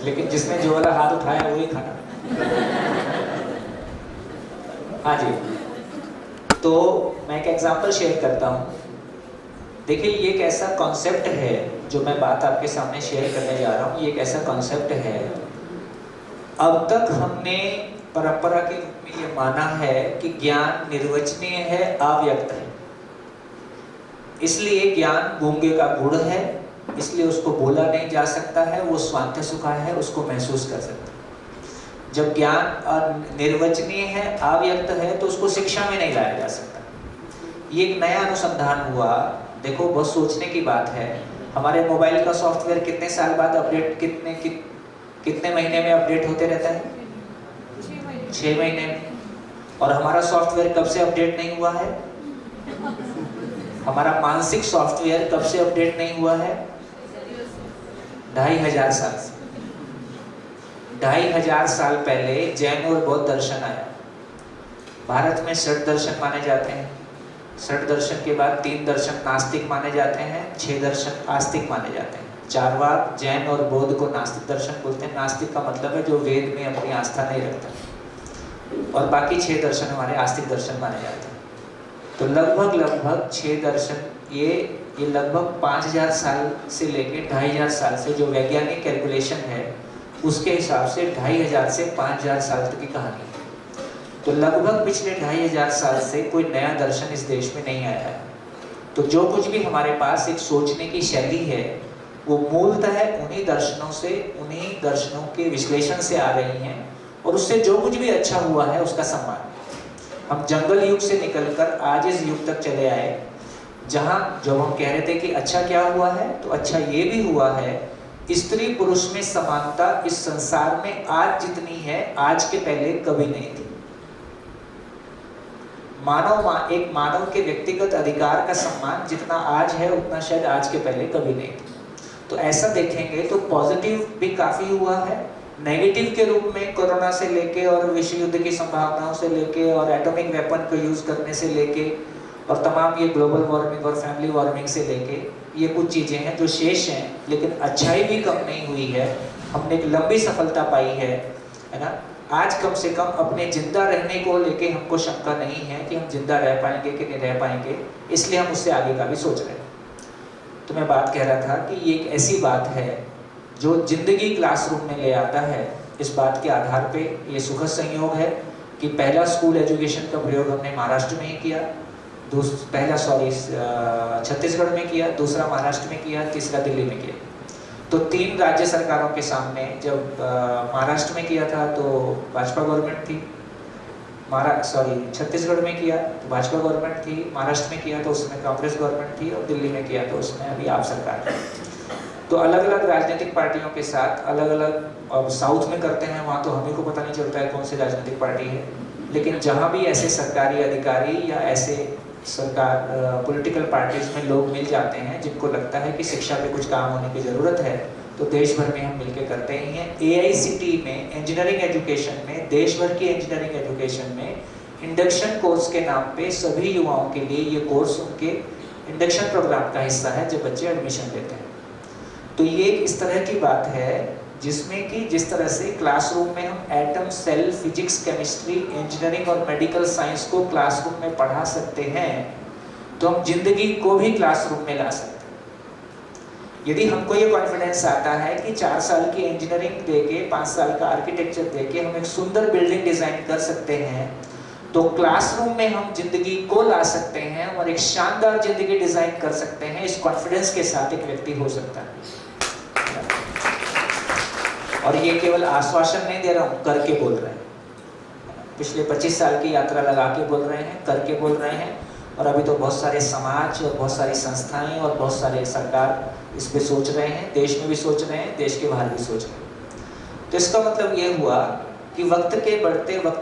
लेकिन जिसने जो वाला हाथ उठाया वही खाना। हाँ जी, तो मैं एक एग्जांपल शेयर करता हूँ। देखिए, ये एक ऐसा कॉन्सेप्ट है जो मैं बात आपके सामने शेयर करने जा रहा हूँ। ये एक ऐसा कॉन्सेप्ट है, अब तक हमने परंपरा के रूप में ये माना है कि ज्ञान निर्वचनीय है, अव्यक्त है। इसलिए ज्ञान गूंगे का गुड़ है, इसलिए उसको बोला नहीं जा सकता है, वो स्वांतः सुखा है, उसको महसूस कर सकता है। जब ज्ञान निर्वचनीय है, अव्यक्त है, तो उसको शिक्षा में नहीं लाया जा सकता। ये एक नया अनुसंधान हुआ। देखो, बहुत सोचने की बात है। हमारे मोबाइल का सॉफ्टवेयर कितने साल बाद अपडेट, कितने महीने में अपडेट होते रहता है? 6 महीने में। और हमारा सॉफ्टवेयर कब से अपडेट नहीं हुआ है? हमारा मानसिक सॉफ्टवेयर कब से अपडेट नहीं हुआ है? 2500 साल से। 2500 साल पहले जैन और बौद्ध दर्शन आया। भारत में 6 दर्शन माने जाते हैं। 6 दर्शन के बाद 3 दर्शन नास्तिक माने जाते हैं, 6 दर्शन आस्तिक माने जाते हैं। चारवाक, जैन और बौद्ध को नास्तिक दर्शन बोलते हैं। नास्तिक का मतलब है जो वेद में अपनी आस्था नहीं रखता। और बाकी 6 दर्शन हमारे आस्तिक दर्शन माने जाते हैं। तो लगभग 6 दर्शन, ये लगभग 5000 साल से लेके 2500 साल से जो वैज्ञानिक कैलकुलेशन है उसके हिसाब से 2500 से 5000 साल तक की कहानी है। तो लगभग पिछले 2500 साल से कोई नया दर्शन इस देश में नहीं आया है। तो जो कुछ भी हमारे पास एक सोचने की शैली है वो मूलतः उन्हीं दर्शनों के विश्लेषण से आ रही हैं, और उससे जो कुछ भी अच्छा हुआ है उसका सम्मान। हम जंगल युग से निकलकर आज इस युग तक चले आए, जहां जब हम कह रहे थे कि अच्छा क्या हुआ है, तो अच्छा ये भी हुआ है, स्त्री पुरुष में समानता इस संसार में आज जितनी है आज के पहले कभी नहीं थी। एक मानव के व्यक्तिगत अधिकार का सम्मान जितना आज है उतना शायद आज के पहले कभी नहीं था। तो ऐसा देखेंगे तो पॉजिटिव भी काफी हुआ है। नेगेटिव के रूप में कोरोना से लेके और विश्व युद्ध की संभावनाओं से लेके और एटॉमिक वेपन को यूज करने से लेके और तमाम ये ग्लोबल वार्मिंग और फैमिली वार्मिंग से लेके ये कुछ चीजें हैं जो शेष हैं, लेकिन अच्छाई भी कम नहीं हुई है। हमने एक लंबी सफलता पाई है ना। आज कम से कम अपने जिंदा रहने को लेके हमको शंका नहीं है कि हम जिंदा रह पाएंगे कि नहीं रह पाएंगे, इसलिए हम उससे आगे का भी सोच रहे हैं। तो मैं बात कह रहा था कि ये एक ऐसी बात है जो जिंदगी क्लासरूम में ले आता है। इस बात के आधार पे ये सुखद संयोग है कि पहला स्कूल एजुकेशन का प्रयोग हमने महाराष्ट्र में ही किया, छत्तीसगढ़ में किया, दूसरा महाराष्ट्र में किया, तीसरा दिल्ली में किया। तो 3 राज्य सरकारों के सामने जब महाराष्ट्र में किया था तो भाजपा गवर्नमेंट थी, छत्तीसगढ़ में किया तो भाजपा गवर्नमेंट थी, महाराष्ट्र में किया तो उसमें कांग्रेस गवर्नमेंट थी, और दिल्ली में किया तो उसमें अभी आप सरकार है। तो अलग अलग राजनीतिक पार्टियों के साथ अलग अलग, अब साउथ में करते हैं वहाँ तो हमें को पता नहीं चलता है कौन सी राजनीतिक पार्टी है, लेकिन जहाँ भी ऐसे सरकारी अधिकारी या ऐसे पॉलिटिकल पार्टीज में लोग मिल जाते हैं जिनको लगता है कि शिक्षा पे कुछ काम होने की ज़रूरत है, तो देश भर में हम मिलकर करते ही हैं। AICTE में इंजीनियरिंग एजुकेशन में, देश भर की इंजीनियरिंग एजुकेशन में इंडक्शन कोर्स के नाम पे सभी युवाओं के लिए ये कोर्स उनके इंडक्शन प्रोग्राम का हिस्सा है जब बच्चे एडमिशन लेते हैं। तो ये इस तरह की बात है जिसमें कि जिस तरह से क्लासरूम में हम atom, cell, physics, chemistry, engineering और मेडिकल साइंस को क्लासरूम में पढ़ा सकते हैं, तो हम जिंदगी को भी क्लासरूम में ला सकते हैं। यदि हमको ये कॉन्फिडेंस आता है कि 4 साल की इंजीनियरिंग देके, 5 साल का आर्किटेक्चर देके हम एक सुंदर बिल्डिंग डिजाइन कर सकते हैं, तो क्लासरूम में हम जिंदगी को ला सकते हैं और एक शानदार जिंदगी डिजाइन कर सकते हैं। इस कॉन्फिडेंस के साथ एक व्यक्ति हो सकता है। और ये केवल आश्वासन नहीं दे रहा हूँ, करके बोल रहे हैं। पिछले 25 साल की यात्रा लगा के बोल रहे हैं, करके बोल रहे हैं। और अभी तो बहुत सारे समाज और बहुत सारी संस्थाएं और बहुत सारे सरकार इस पे सोच रहे हैं, देश में भी सोच रहे हैं, देश के बाहर भी सोच रहे हैं। तो इसका मतलब ये हुआ कि वक्त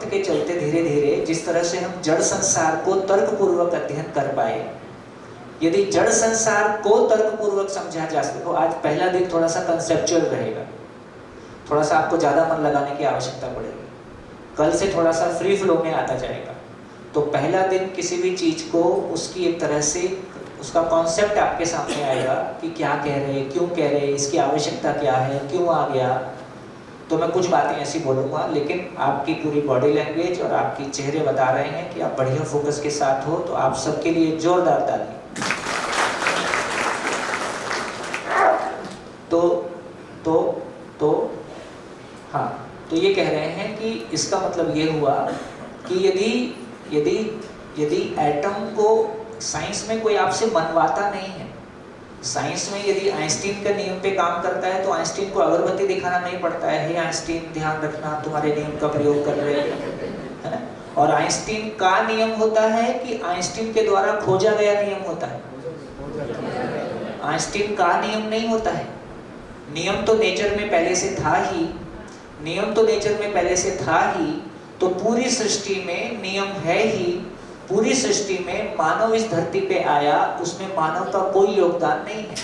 के चलते धीरे धीरे जिस तरह से हम जड़ संसार को तर्कपूर्वक अध्ययन कर पाए, यदि जड़ संसार को तर्कपूर्वक समझा जा सके, तो आज पहला दिन थोड़ा सा कंसेप्चुअल रहेगा, थोड़ा सा आपको ज़्यादा मन लगाने की आवश्यकता पड़ेगी। कल से थोड़ा सा फ्री फ्लो में आता जाएगा। तो पहला दिन किसी भी चीज़ को उसकी एक तरह से उसका कॉन्सेप्ट आपके सामने आएगा कि क्या कह रहे हैं, क्यों कह रहे हैं, इसकी आवश्यकता क्या है, क्यों आ गया। तो मैं कुछ बातें ऐसी बोलूँगा, लेकिन आपकी पूरी बॉडी लैंग्वेज और आपके चेहरे बता रहे हैं कि आप बढ़िया फोकस के साथ हो। तो आप सबके लिए जोरदार ताली। तो हाँ, तो ये कह रहे हैं कि इसका मतलब ये हुआ कि यदि एटम को साइंस में कोई आपसे मनवाता नहीं है, साइंस में यदि आइंस्टीन का नियम पे काम करता है तो आइंस्टीन को अगरबत्ती दिखाना नहीं पड़ता है, हे आइंस्टीन ध्यान रखना तुम्हारे नियम का प्रयोग कर रहे हैं, है ना। और आइंस्टीन का नियम होता है कि आइंस्टीन के द्वारा खोजा गया नियम होता है, आइंस्टीन का नियम नहीं होता है। नियम तो नेचर में पहले से था ही, नियम तो नेचर में पहले से था ही, तो पूरी सृष्टि में नियम है ही। पूरी सृष्टि में मानव इस धरती पे आया, उसमें मानव का कोई योगदान नहीं है,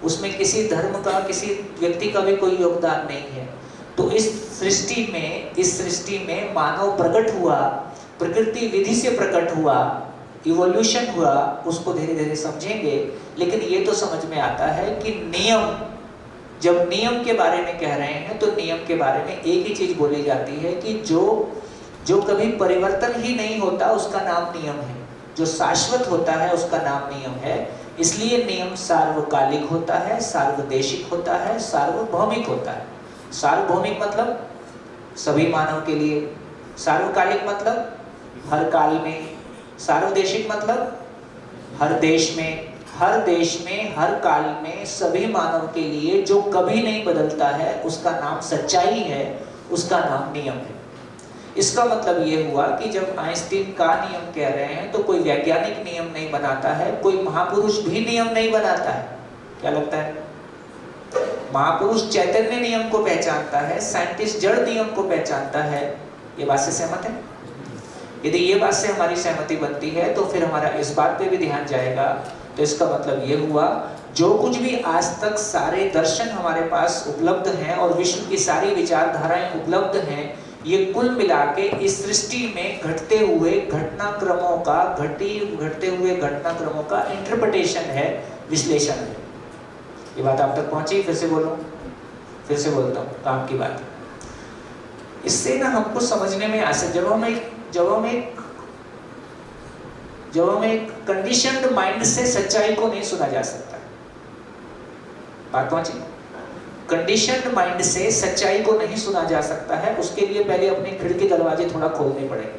उसमें किसी धर्म का, किसी व्यक्ति का भी कोई योगदान नहीं है। तो इस सृष्टि में मानव प्रकट हुआ, प्रकृति विधि से प्रकट हुआ, इवोल्यूशन हुआ, उसको धीरे धीरे समझेंगे। लेकिन ये तो समझ में आता है कि नियम, जब नियम के बारे में कह रहे हैं तो नियम के बारे में एक ही चीज बोली जाती है कि जो कभी परिवर्तन ही नहीं होता उसका नाम नियम है, जो शाश्वत होता है उसका नाम नियम है। इसलिए नियम सार्वकालिक होता है, सार्वदेशिक होता है, सार्वभौमिक होता है। सार्वभौमिक मतलब सभी मानव के लिए, सार्वकालिक मतलब हर काल में, सार्वदेशिक मतलब हर देश में, हर देश में, हर काल में, सभी मानव के लिए, जो कभी नहीं बदलता है, उसका नाम सच्चाई है, उसका नाम नियम है। इसका मतलब ये हुआ कि जब आइंस्टीन का नियम कह रहे हैं तो कोई वैज्ञानिक नियम नहीं बनाता है, कोई महापुरुष भी नियम नहीं बनाता है। क्या लगता है? महापुरुष चैतन्य नियम को पहचानता है, साइंटिस्ट जड़ नियम को पहचानता है। ये बात से सहमत है? यदि ये बात से हमारी सहमति बनती है तो फिर हमारा इस बात पे भी ध्यान जाएगा। तो इसका मतलब ये हुआ, जो कुछ भी आज तक सारे दर्शन हमारे पास उपलब्ध हैं और विश्व की सारी विचारधाराएं उपलब्ध हैं, ये कुल मिला के इस सृष्टि में घटते हुए घटनाक्रमों का इंटरप्रिटेशन है, विश्लेषण है। ये बात आप तक पहुंची? फिर से बोलता हूँ, काम की बात। इससे ना हमको समझने में आसान, जब हम एक कंडीशनड माइंड से सच्चाई को नहीं सुना जा सकता। बात पहुंची? कंडीशनड माइंड से सच्चाई को नहीं सुना जा सकता है, उसके लिए पहले अपने खिड़की दरवाजे थोड़ा खोलने पड़ेंगे।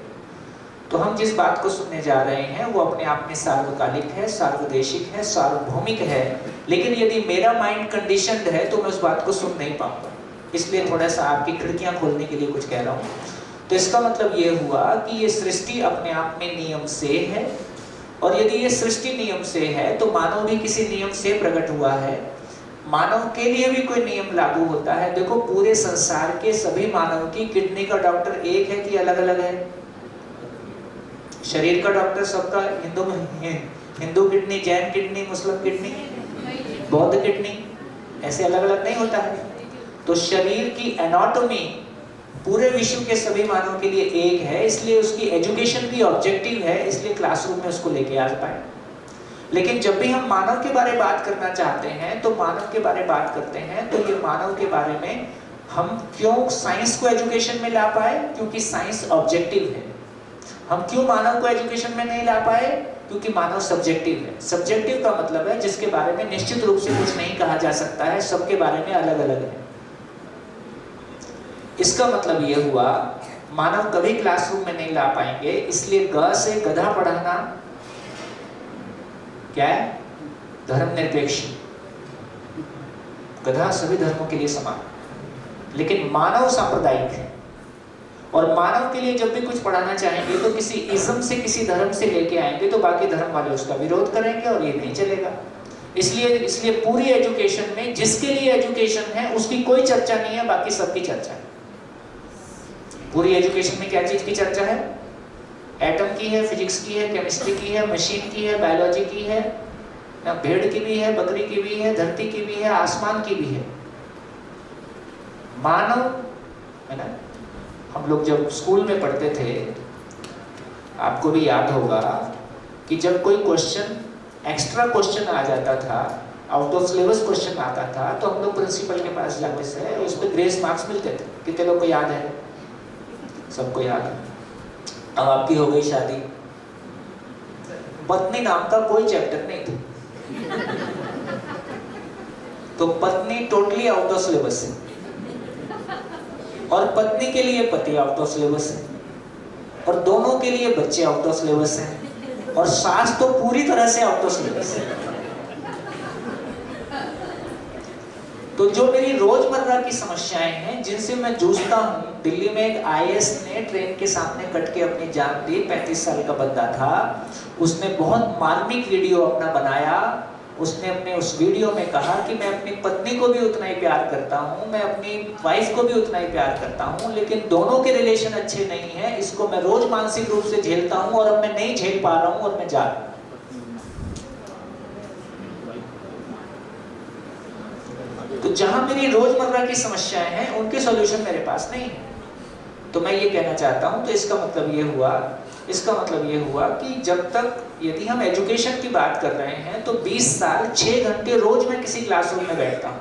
तो हम जिस बात को सुनने जा रहे हैं वो अपने आप में सार्वकालिक है, सार्वदेशिक है, सार्वभौमिक है। लेकिन यदि मेरा माइंड कंडीशनड है तो मैं उस बात को सुन नहीं पाऊंगा। इसलिए थोड़ा सा आपकी खिड़कियां खोलने के लिए कुछ कह रहा हूँ। तो इसका मतलब ये हुआ कि ये सृष्टि अपने आप में नियम से है, और यदि ये सृष्टि नियम से है तो मानव भी किसी नियम से प्रकट हुआ है। मानव के लिए भी कोई नियम लागू होता है। देखो, पूरे संसार के सभी मानव की किडनी का डॉक्टर एक है कि अलग अलग है? शरीर का डॉक्टर सबका हिंदू किडनी, जैन किडनी, मुस्लिम किडनी, बौद्ध किडनी, ऐसे अलग अलग नहीं होता है। तो शरीर की एनाटॉमी पूरे विश्व के सभी मानव के लिए एक है, इसलिए उसकी एजुकेशन भी ऑब्जेक्टिव है, इसलिए क्लासरूम में उसको लेके आ पाए। लेकिन जब भी हम मानव के बारे में बात करना चाहते हैं तो मानव के बारे में बात करते हैं, तो ये मानव के बारे में हम क्यों साइंस को एजुकेशन में ला पाए? क्योंकि साइंस ऑब्जेक्टिव है। हम क्यों मानव को एजुकेशन में नहीं ला पाए? क्योंकि मानव सब्जेक्टिव है। सब्जेक्टिव का मतलब है जिसके बारे में निश्चित रूप से कुछ नहीं कहा जा सकता है, सबके बारे में अलग अलग है। इसका मतलब ये हुआ, मानव कभी क्लासरूम में नहीं ला पाएंगे, इसलिए ग से गधा पढ़ाना क्या है? धर्मनिरपेक्ष। गधा सभी धर्मों के लिए समान, लेकिन मानव सांप्रदायिक है। और मानव के लिए जब भी कुछ पढ़ाना चाहेंगे तो किसी इज्म से, किसी धर्म से लेके आएंगे तो बाकी धर्म वाले उसका विरोध करेंगे और ये नहीं चलेगा। इसलिए पूरी एजुकेशन में जिसके लिए एजुकेशन है उसकी कोई चर्चा नहीं है, बाकी सबकी चर्चा है। पूरी एजुकेशन में क्या चीज की चर्चा है? एटम की है, फिजिक्स की है, केमिस्ट्री की है, मशीन की है, बायोलॉजी की है, ना भेड़ की भी है, बकरी की भी है, धरती की भी है, आसमान की भी है। मानव है ना। हम लोग जब स्कूल में पढ़ते थे, आपको भी याद होगा कि जब कोई क्वेश्चन, एक्स्ट्रा क्वेश्चन आ जाता था आउट ऑफ सिलेबस क्वेश्चन आता था तो हम लोग प्रिंसिपल के पास जाते से उस पर ग्रेस मार्क्स मिलते थे। कितने लोग को याद है? सबको याद है। अब आपकी हो गई शादी, पत्नी नाम का कोई चैप्टर नहीं था, तो पत्नी टोटली आउट ऑफ सिलेबस है, और पत्नी के लिए पति आउट ऑफ सिलेबस है, और दोनों के लिए बच्चे आउट ऑफ सिलेबस हैं, और सास तो पूरी तरह से आउट ऑफ सिलेबस है। तो जो मेरी रोजमर्रा की समस्याएं हैं जिनसे मैं जूझता हूँ, दिल्ली में एक आईएएस ने ट्रेन के सामने कट के अपनी जान दी, 35 साल का बंदा था, उसने बहुत मार्मिक वीडियो अपना बनाया। उसने अपने उस वीडियो में कहा कि मैं अपनी पत्नी को भी उतना ही प्यार करता हूँ, मैं अपनी वाइफ को भी उतना ही प्यार करता हूँ, लेकिन दोनों के रिलेशन अच्छे नहीं हैं, इसको मैं रोज मानसिक रूप से झेलता हूँ और अब मैं नहीं झेल पा रहा हूँ और मैं जा रहा हूँ। तो जहां मेरी रोजमर्रा की समस्याएं हैं उनके सॉल्यूशन मेरे पास नहीं है। तो मैं ये कहना चाहता हूं, तो इसका मतलब ये हुआ कि जब तक, यदि हम एजुकेशन की बात कर रहे हैं तो 20 साल 6 घंटे रोज मैं किसी क्लासरूम में बैठता हूं।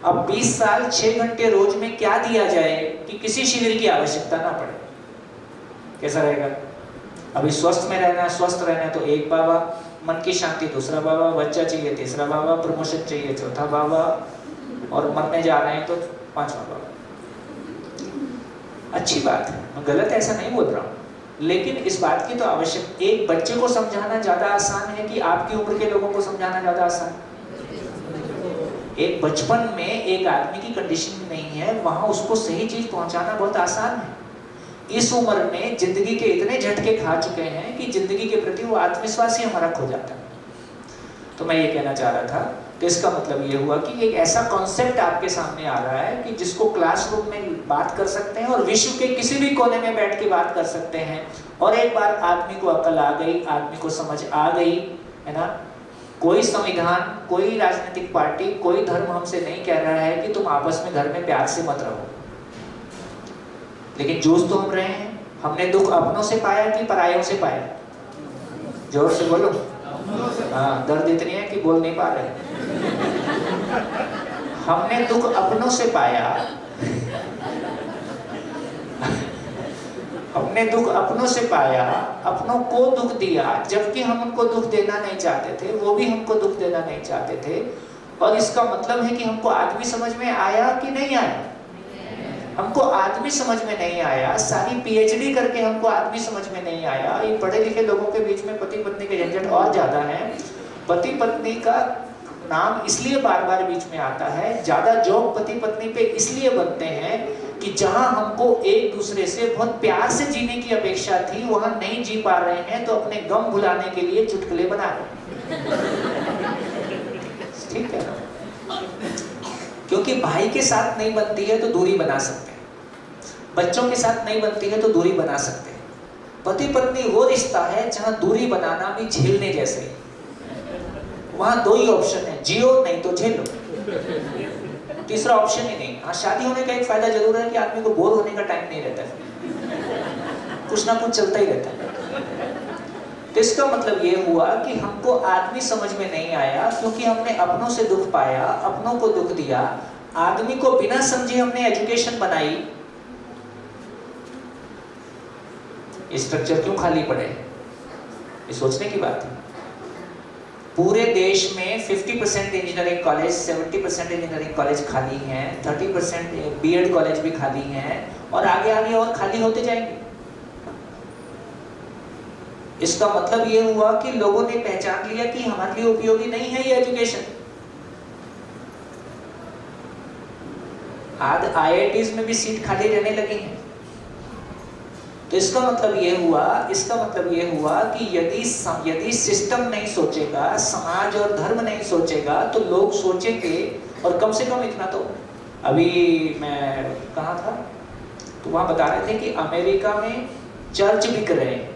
अब 20 साल 6 घंटे रोज में क्या दिया जाए कि किसी शिविर की आवश्यकता ना पड़े? कैसा रहेगा? अभी स्वस्थ रहना तो एक बाबा, मन की शांति दूसरा बाबा, बच्चा चाहिए तीसरा बाबा, प्रमोशन चाहिए चौथा बाबा, और मरने जा रहे हैं तो 5वां बाबा। अच्छी बात है, मैं गलत ऐसा नहीं बोल रहा हूँ, लेकिन इस बात की तो आवश्यक, एक बच्चे को समझाना ज्यादा आसान है कि आपकी उम्र के लोगों को समझाना ज्यादा आसान है? एक बचपन में एक आदमी की कंडीशन नहीं है, वहां उसको सही चीज पहुंचाना बहुत आसान है। इस उम्र में जिंदगी के इतने झटके खा चुके हैं कि जिंदगी के प्रति वो आत्मविश्वास ही हमारा खो जाता है। तो मैं ये कहना चाह रहा था, तो इसका मतलब ये हुआ कि एक ऐसा कॉन्सेप्ट आपके सामने आ रहा है कि जिसको क्लासरूम में बात कर सकते हैं और विश्व के किसी भी कोने में बैठ के बात कर सकते हैं, और एक बार आदमी को अकल आ गई, आदमी को समझ आ गई, है ना, कोई संविधान, कोई राजनीतिक पार्टी, कोई धर्म हमसे नहीं कह रहा है कि तुम आपस में घर में प्यार से मत रहो, लेकिन जूझ तो हम रहे हैं। हमने दुख अपनों से पाया कि परायों से पाया? जोर से बोलो। हाँ, दर्द इतनी है कि बोल नहीं पा रहे। हमने दुख अपनों से पाया, हमने दुख अपनों से पाया, अपनों को दुख दिया, जबकि हम उनको दुख देना नहीं चाहते थे, वो भी हमको दुख देना नहीं चाहते थे। और इसका मतलब है कि हमको आदमी समझ में आया कि नहीं आया? हमको आदमी समझ में नहीं आया। सारी पीएचडी करके हमको आदमी समझ में नहीं आया। ये पढ़े लिखे लोगों के बीच में पति पत्नी के झंझट और ज्यादा है। पति पत्नी का नाम इसलिए बार बार बीच में आता है, ज्यादा जोक पति पत्नी पे इसलिए बनते हैं कि जहां हमको एक दूसरे से बहुत प्यार से जीने की अपेक्षा थी, वहां नहीं जी पा रहे हैं, तो अपने गम भुलाने के लिए चुटकुले बना रहे हैं। ठीक है ना? क्योंकि भाई के साथ नहीं बनती है तो दूरी बना सकते हैं, बच्चों के साथ नहीं बनती है तो दूरी बना सकते हैं। पति पत्नी वो रिश्ता है जहां दूरी बनाना भी झेलने जैसे है। वहां दो ही ऑप्शन है, जियो नहीं तो झेलो, तीसरा ऑप्शन ही नहीं। हाँ, शादी होने का एक फायदा जरूर है कि आदमी को बोर होने का टाइम नहीं रहता है, कुछ ना कुछ चलता ही रहता है। तो इसका मतलब ये हुआ कि हमको आदमी समझ में नहीं आया, क्योंकि हमने अपनों से दुख पाया, अपनों को दुख दिया। आदमी को बिना समझे हमने एजुकेशन बनाई। स्ट्रक्चर क्यों खाली पड़े, ये सोचने की बात है। पूरे देश में 50% इंजीनियरिंग कॉलेज, 70% इंजीनियरिंग कॉलेज खाली हैं, 30% बीएड कॉलेज भी खाली हैं, और आगे आगे और खाली होते जाएंगे। इसका मतलब ये हुआ कि लोगों ने पहचान लिया कि हमारे लिए उपयोगी नहीं है ये एजुकेशन। आज आईआईटीज में भी सीट खाली रहने लगी हैं। तो इसका मतलब ये हुआ कि यदि सिस्टम नहीं सोचेगा, समाज और धर्म नहीं सोचेगा, तो लोग सोचेंगे। और कम से कम इतना तो, अभी मैं कहाँ था तो वहां बता रहे थे कि अमेरिका में चर्च बिक रहे हैं।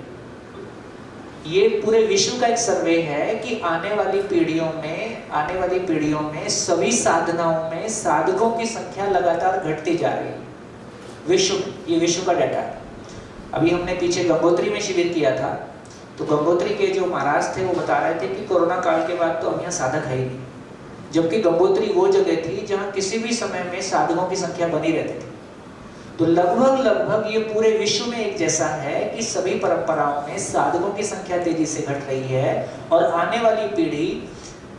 ये पूरे विश्व का एक सर्वे है कि आने वाली पीढ़ियों में सभी साधनाओं में साधकों की संख्या लगातार घटती जा रही है विश्व में। ये विश्व का डाटा है। अभी हमने पीछे गंगोत्री में शिविर किया था, तो गंगोत्री के जो महाराज थे वो बता रहे थे कि कोरोना काल के बाद तो अब यहाँ साधक है ही नहीं, जबकि गंगोत्री वो जगह थी जहाँ किसी भी समय में साधकों की संख्या बनी रहती थी। तो लगभग ये पूरे विश्व में एक जैसा है कि सभी परंपराओं में साधकों की संख्या तेजी से घट रही है और आने वाली पीढ़ी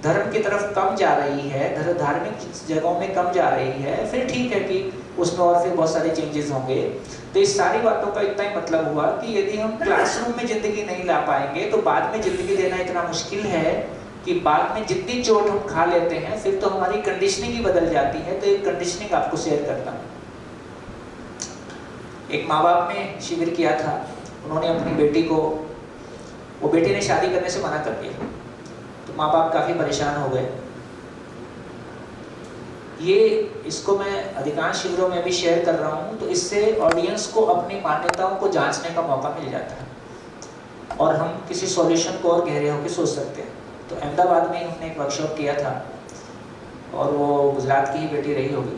धर्म की तरफ कम जा रही है, धार्मिक जगहों में कम जा रही है। फिर ठीक है कि उसमें और फिर बहुत सारे चेंजेस होंगे। तो इस सारी बातों का इतना ही मतलब हुआ कि यदि हम क्लासरूम में जिंदगी नहीं ला पाएंगे तो बाद में जिंदगी देना इतना मुश्किल है कि बाद में जितनी चोट हम खा लेते हैं फिर तो हमारी कंडीशनिंग ही बदल जाती है। तो एक कंडीशनिंग आपको शेयर करता हूँ। एक माँ बाप ने शिविर किया था, उन्होंने अपनी बेटी को, वो बेटी ने शादी करने से मना कर दिया, तो माँ बाप काफी परेशान हो गए। इसको मैं अधिकांश शिविरों में भी शेयर कर रहा हूँ, तो इससे ऑडियंस को अपनी मान्यताओं को जांचने का मौका मिल जाता है और हम किसी सॉल्यूशन को और गहरे होकर सोच सकते हैं। तो अहमदाबाद में हमने एक वर्कशॉप किया था और वो गुजरात की ही बेटी रही होगी।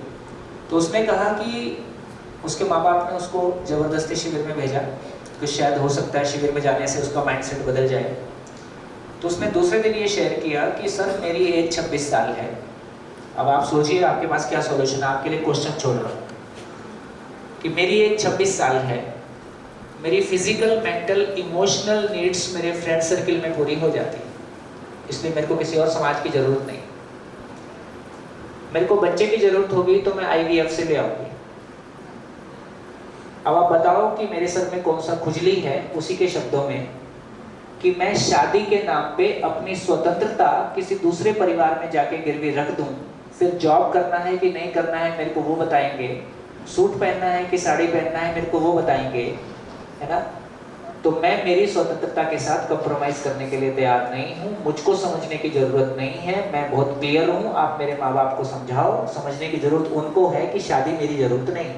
तो उसने कहा कि उसके माँ बाप ने उसको ज़बरदस्ती शिविर में भेजा कि शायद हो सकता है शिविर में जाने से उसका माइंडसेट बदल जाए। तो उसने दूसरे दिन ये शेयर किया कि सर मेरी एज 26 साल है। अब आप सोचिए आपके पास क्या सॉल्यूशन है। आपके लिए क्वेश्चन छोड़ रहा हूँ कि मेरी एज 26 साल है, मेरी फिजिकल, मेंटल, इमोशनल नीड्स मेरे फ्रेंड सर्किल में पूरी हो जाती है, इसलिए मेरे को किसी और समाज की जरूरत नहीं। मेरे को बच्चे की जरूरत होगी तो मैं IVF से ले आऊंगी। अब आप बताओ कि मेरे सर में कौन सा खुजली है, उसी के शब्दों में, कि मैं शादी के नाम पे अपनी स्वतंत्रता किसी दूसरे परिवार में जाके गिरवी रख दूं, फिर जॉब करना है कि नहीं करना है मेरे को वो बताएंगे, सूट पहनना है कि साड़ी पहनना है मेरे को वो बताएंगे, है ना। तो मैं मेरी स्वतंत्रता के साथ कंप्रोमाइज करने के लिए तैयार नहीं हूँ। मुझको समझने की जरूरत नहीं है, मैं बहुत क्लियर हूँ। आप मेरे माँ बाप को समझाओ, समझने की जरूरत उनको है कि शादी मेरी जरूरत नहीं।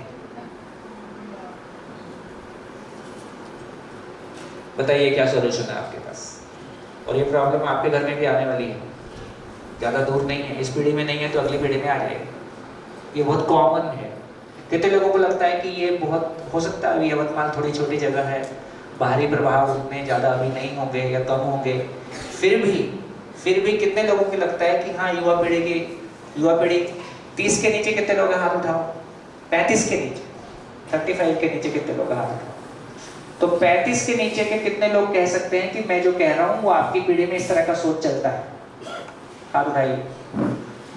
बताइए क्या सॉल्यूशन है आपके पास। और ये प्रॉब्लम आपके घर में भी आने वाली है, ज़्यादा दूर नहीं है। इस पीढ़ी में नहीं है तो अगली पीढ़ी में आ जाएगी। ये बहुत कॉमन है। कितने लोगों को लगता है कि ये बहुत हो सकता है, अभी यवतमाल थोड़ी छोटी जगह है, बाहरी प्रभाव उतने ज़्यादा अभी नहीं होंगे या कम होंगे, फिर भी कितने लोगों को लगता है कि हाँ युवा पीढ़ी 30 के नीचे कितने लोग हाथ उठाओ, 35 के नीचे, 35 के नीचे कितने लोग हाथ उठाओ। तो 35 के नीचे के कितने लोग कह सकते हैं कि मैं जो कह रहा हूँ वो आपकी पीढ़ी में इस तरह का सोच चलता है? हाथ उठाइए।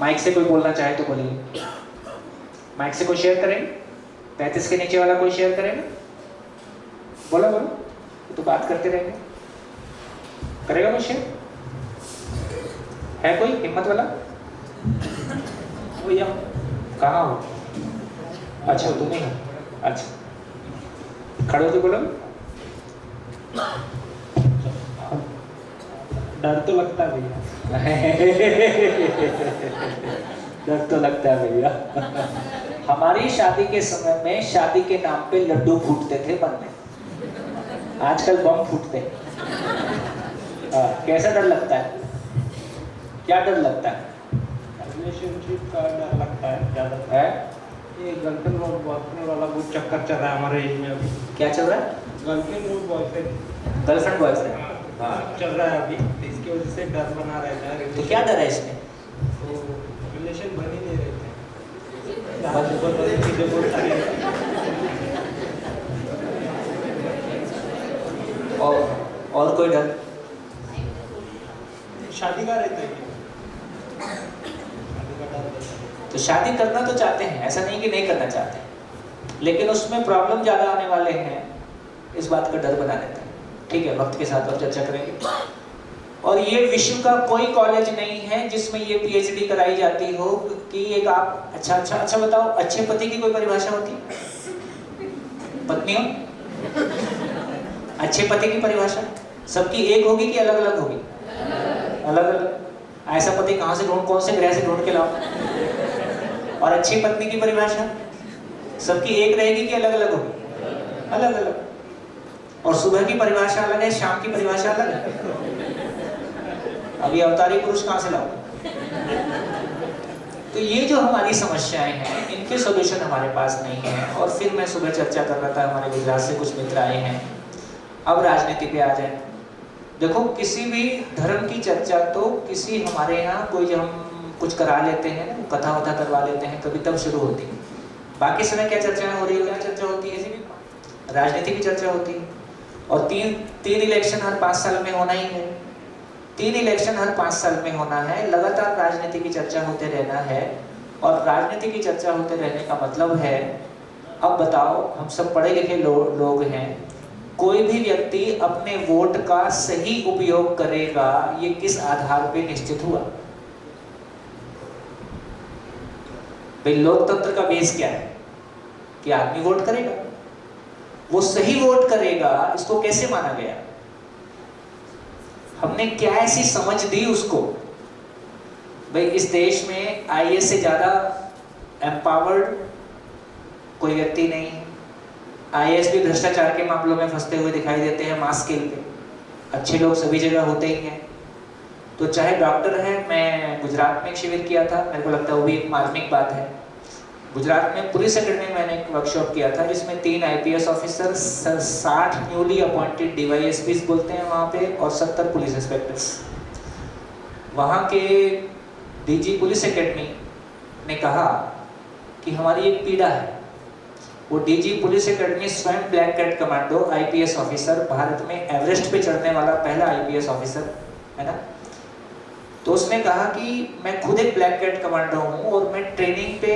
माइक से कोई बोलना चाहे तो बोलिए। माइक से कोई शेयर करेंगे? 35 के नीचे वाला कोई शेयर करेगा? बोलो तो बात करते रहेंगे। करेगा कोई शेयर? है कोई हिम्मत वाला? वो या कहाँ हो? अच्छा तुम ही हो। अच्छा खड़े हो तो बोलो। डर तो लगता है भैया। डर तो लगता है भैया। हमारी शादी के समय में शादी के नाम पे लड्डू फूटते थे मन में, आजकल बम फूटते हैं। कैसा डर लगता है? क्या डर लगता है? रिलेशनशिप का डर लगता है ज्यादा है? ये गर्लफ्रेंड और बॉयफ्रेंड वाला बहुत चक्कर चल रहा है हमारे एज में अभी। क्या चल रहा है? गर्लफ्रेंड और बॉयफ्रेंड चल रहा है अभी, इसकी वजह से डर बना रहता है। तो क्या डर है इसमें? तो रिलेशन बन ही नहीं रहते, चीजें बहुत सारी। और कोई डर? शादी का रहता है, तो शादी करना तो चाहते हैं, ऐसा नहीं कि नहीं करना चाहते, लेकिन उसमें प्रॉब्लम ज्यादा आने वाले हैं, इस बात का डर बना देता है। ठीक है, वक्त के साथ और चर्चा करेंगे। और ये विश्व का कोई कॉलेज नहीं है जिसमें ये PhD कराई जाती हो कि एक आप अच्छा बताओ, अच्छे पति की कोई परिभाषा होती है? पत्नियों, अच्छे पति की परिभाषा सबकी एक होगी कि अलग अलग होगी? अलग अलग। ऐसा पति कहाँ से ढूंढ, कौन से ग्रह से ढूंढ के लाओ? और अच्छी पत्नी की परिभाषा सबकी एक रहेगी कि अलग अलग होगी? अलग अलग। और सुबह की परिभाषा अलग है, शाम की परिभाषा अलग है। अभी अवतारी पुरुष कहाँ से लाओ? तो ये जो हमारी समस्याएं हैं, इनके सॉल्यूशन हमारे पास नहीं है। और फिर मैं सुबह चर्चा कर रहा था, हमारे गुजरात से कुछ मित्र आए हैं। अब राजनीति पे आ जाए। देखो किसी भी धर्म की चर्चा तो किसी हमारे यहाँ कोई जब हम कुछ करा लेते हैं ना, कथा वथा करवा लेते हैं कभी, तब शुरू होती है। बाकी समय क्या चर्चाएं हो रही है, क्या चर्चा होती है, राजनीति की चर्चा होती है। और तीन इलेक्शन हर 5 साल में होना ही है, 3 इलेक्शन हर 5 साल में होना है, लगातार राजनीति की चर्चा होते रहना है। और राजनीति की चर्चा होते रहने का मतलब है, अब बताओ हम सब पढ़े लिखे लोग हैं, कोई भी व्यक्ति अपने वोट का सही उपयोग करेगा ये किस आधार पे निश्चित हुआ? भाई लोकतंत्र का बेस क्या है कि आदमी वोट करेगा, वो सही वोट करेगा, इसको कैसे माना गया? हमने क्या ऐसी समझ दी उसको? भाई इस देश में आईएएस से ज्यादा एम्पावर्ड कोई व्यक्ति नहीं है। आईएएस भी भ्रष्टाचार के मामलों में फंसते हुए दिखाई देते हैं मास स्केल पे, अच्छे लोग सभी जगह होते ही हैं। तो चाहे डॉक्टर है, मैं गुजरात में एक शिविर किया था, मेरे को लगता है वो भी एक मार्मिक बात है। गुजरात में पुलिस अकेडमी में मैंने एक वर्कशॉप किया था जिसमें 3 आईपीएस ऑफिसर, 60 न्यूली अपॉइंटेड डीवाईएसपीज बोलते हैं वहाँ पे, और 70 पुलिस इंस्पेक्टर्स। वहाँ के डीजी पुलिस अकेडमी ने कहा कि हमारी एक पीड़ा है। वो डीजी पुलिस अकेडमी स्वयं black cat commando IPS officer, Bharat में एवरेस्ट पे चढ़ने वाला पहला आईपीएस ऑफिसर है ना। तो उसने कहा कि मैं खुद एक ब्लैक कैट कमांडो हूँ और मैं ट्रेनिंग पे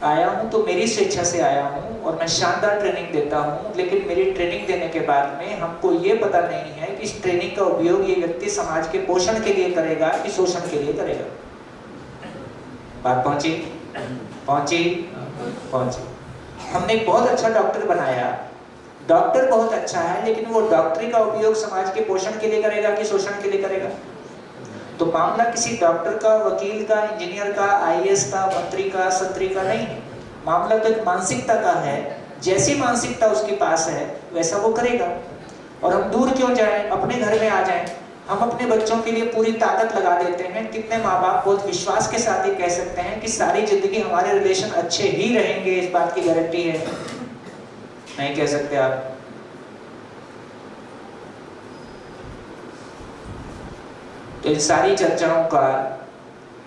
आया हूँ, तो मेरी स्वेच्छा से आया हूँ और मैं शानदार ट्रेनिंग देता हूँ, लेकिन मेरी ट्रेनिंग देने के बाद में हमको ये पता नहीं है कि इस ट्रेनिंग का उपयोग ये व्यक्ति समाज के पोषण के लिए करेगा कि शोषण के लिए करेगा। बात पहुंची? हमने एक बहुत अच्छा डॉक्टर बनाया, डॉक्टर बहुत अच्छा है, लेकिन वो डॉक्टरी का उपयोग समाज के पोषण के लिए करेगा कि शोषण के लिए करेगा? तो मामला किसी डॉक्टर का, वकील का, इंजीनियर का, आईएएस का, मंत्री का, संतरी का नहीं है। मामला तो एक मानसिकता का है। जैसी मानसिकता उसके पास है वैसा वो करेगा। और हम दूर क्यों जाएं, अपने घर में आ जाएं। हम अपने बच्चों के लिए पूरी ताकत लगा देते हैं। कितने माँ बाप बहुत विश्वास के साथ ये कह सकते हैं कि सारी जिंदगी हमारे रिलेशन अच्छे ही रहेंगे, इस बात की गारंटी है? नहीं कह सकते आप। तो इन सारी चर्चाओं का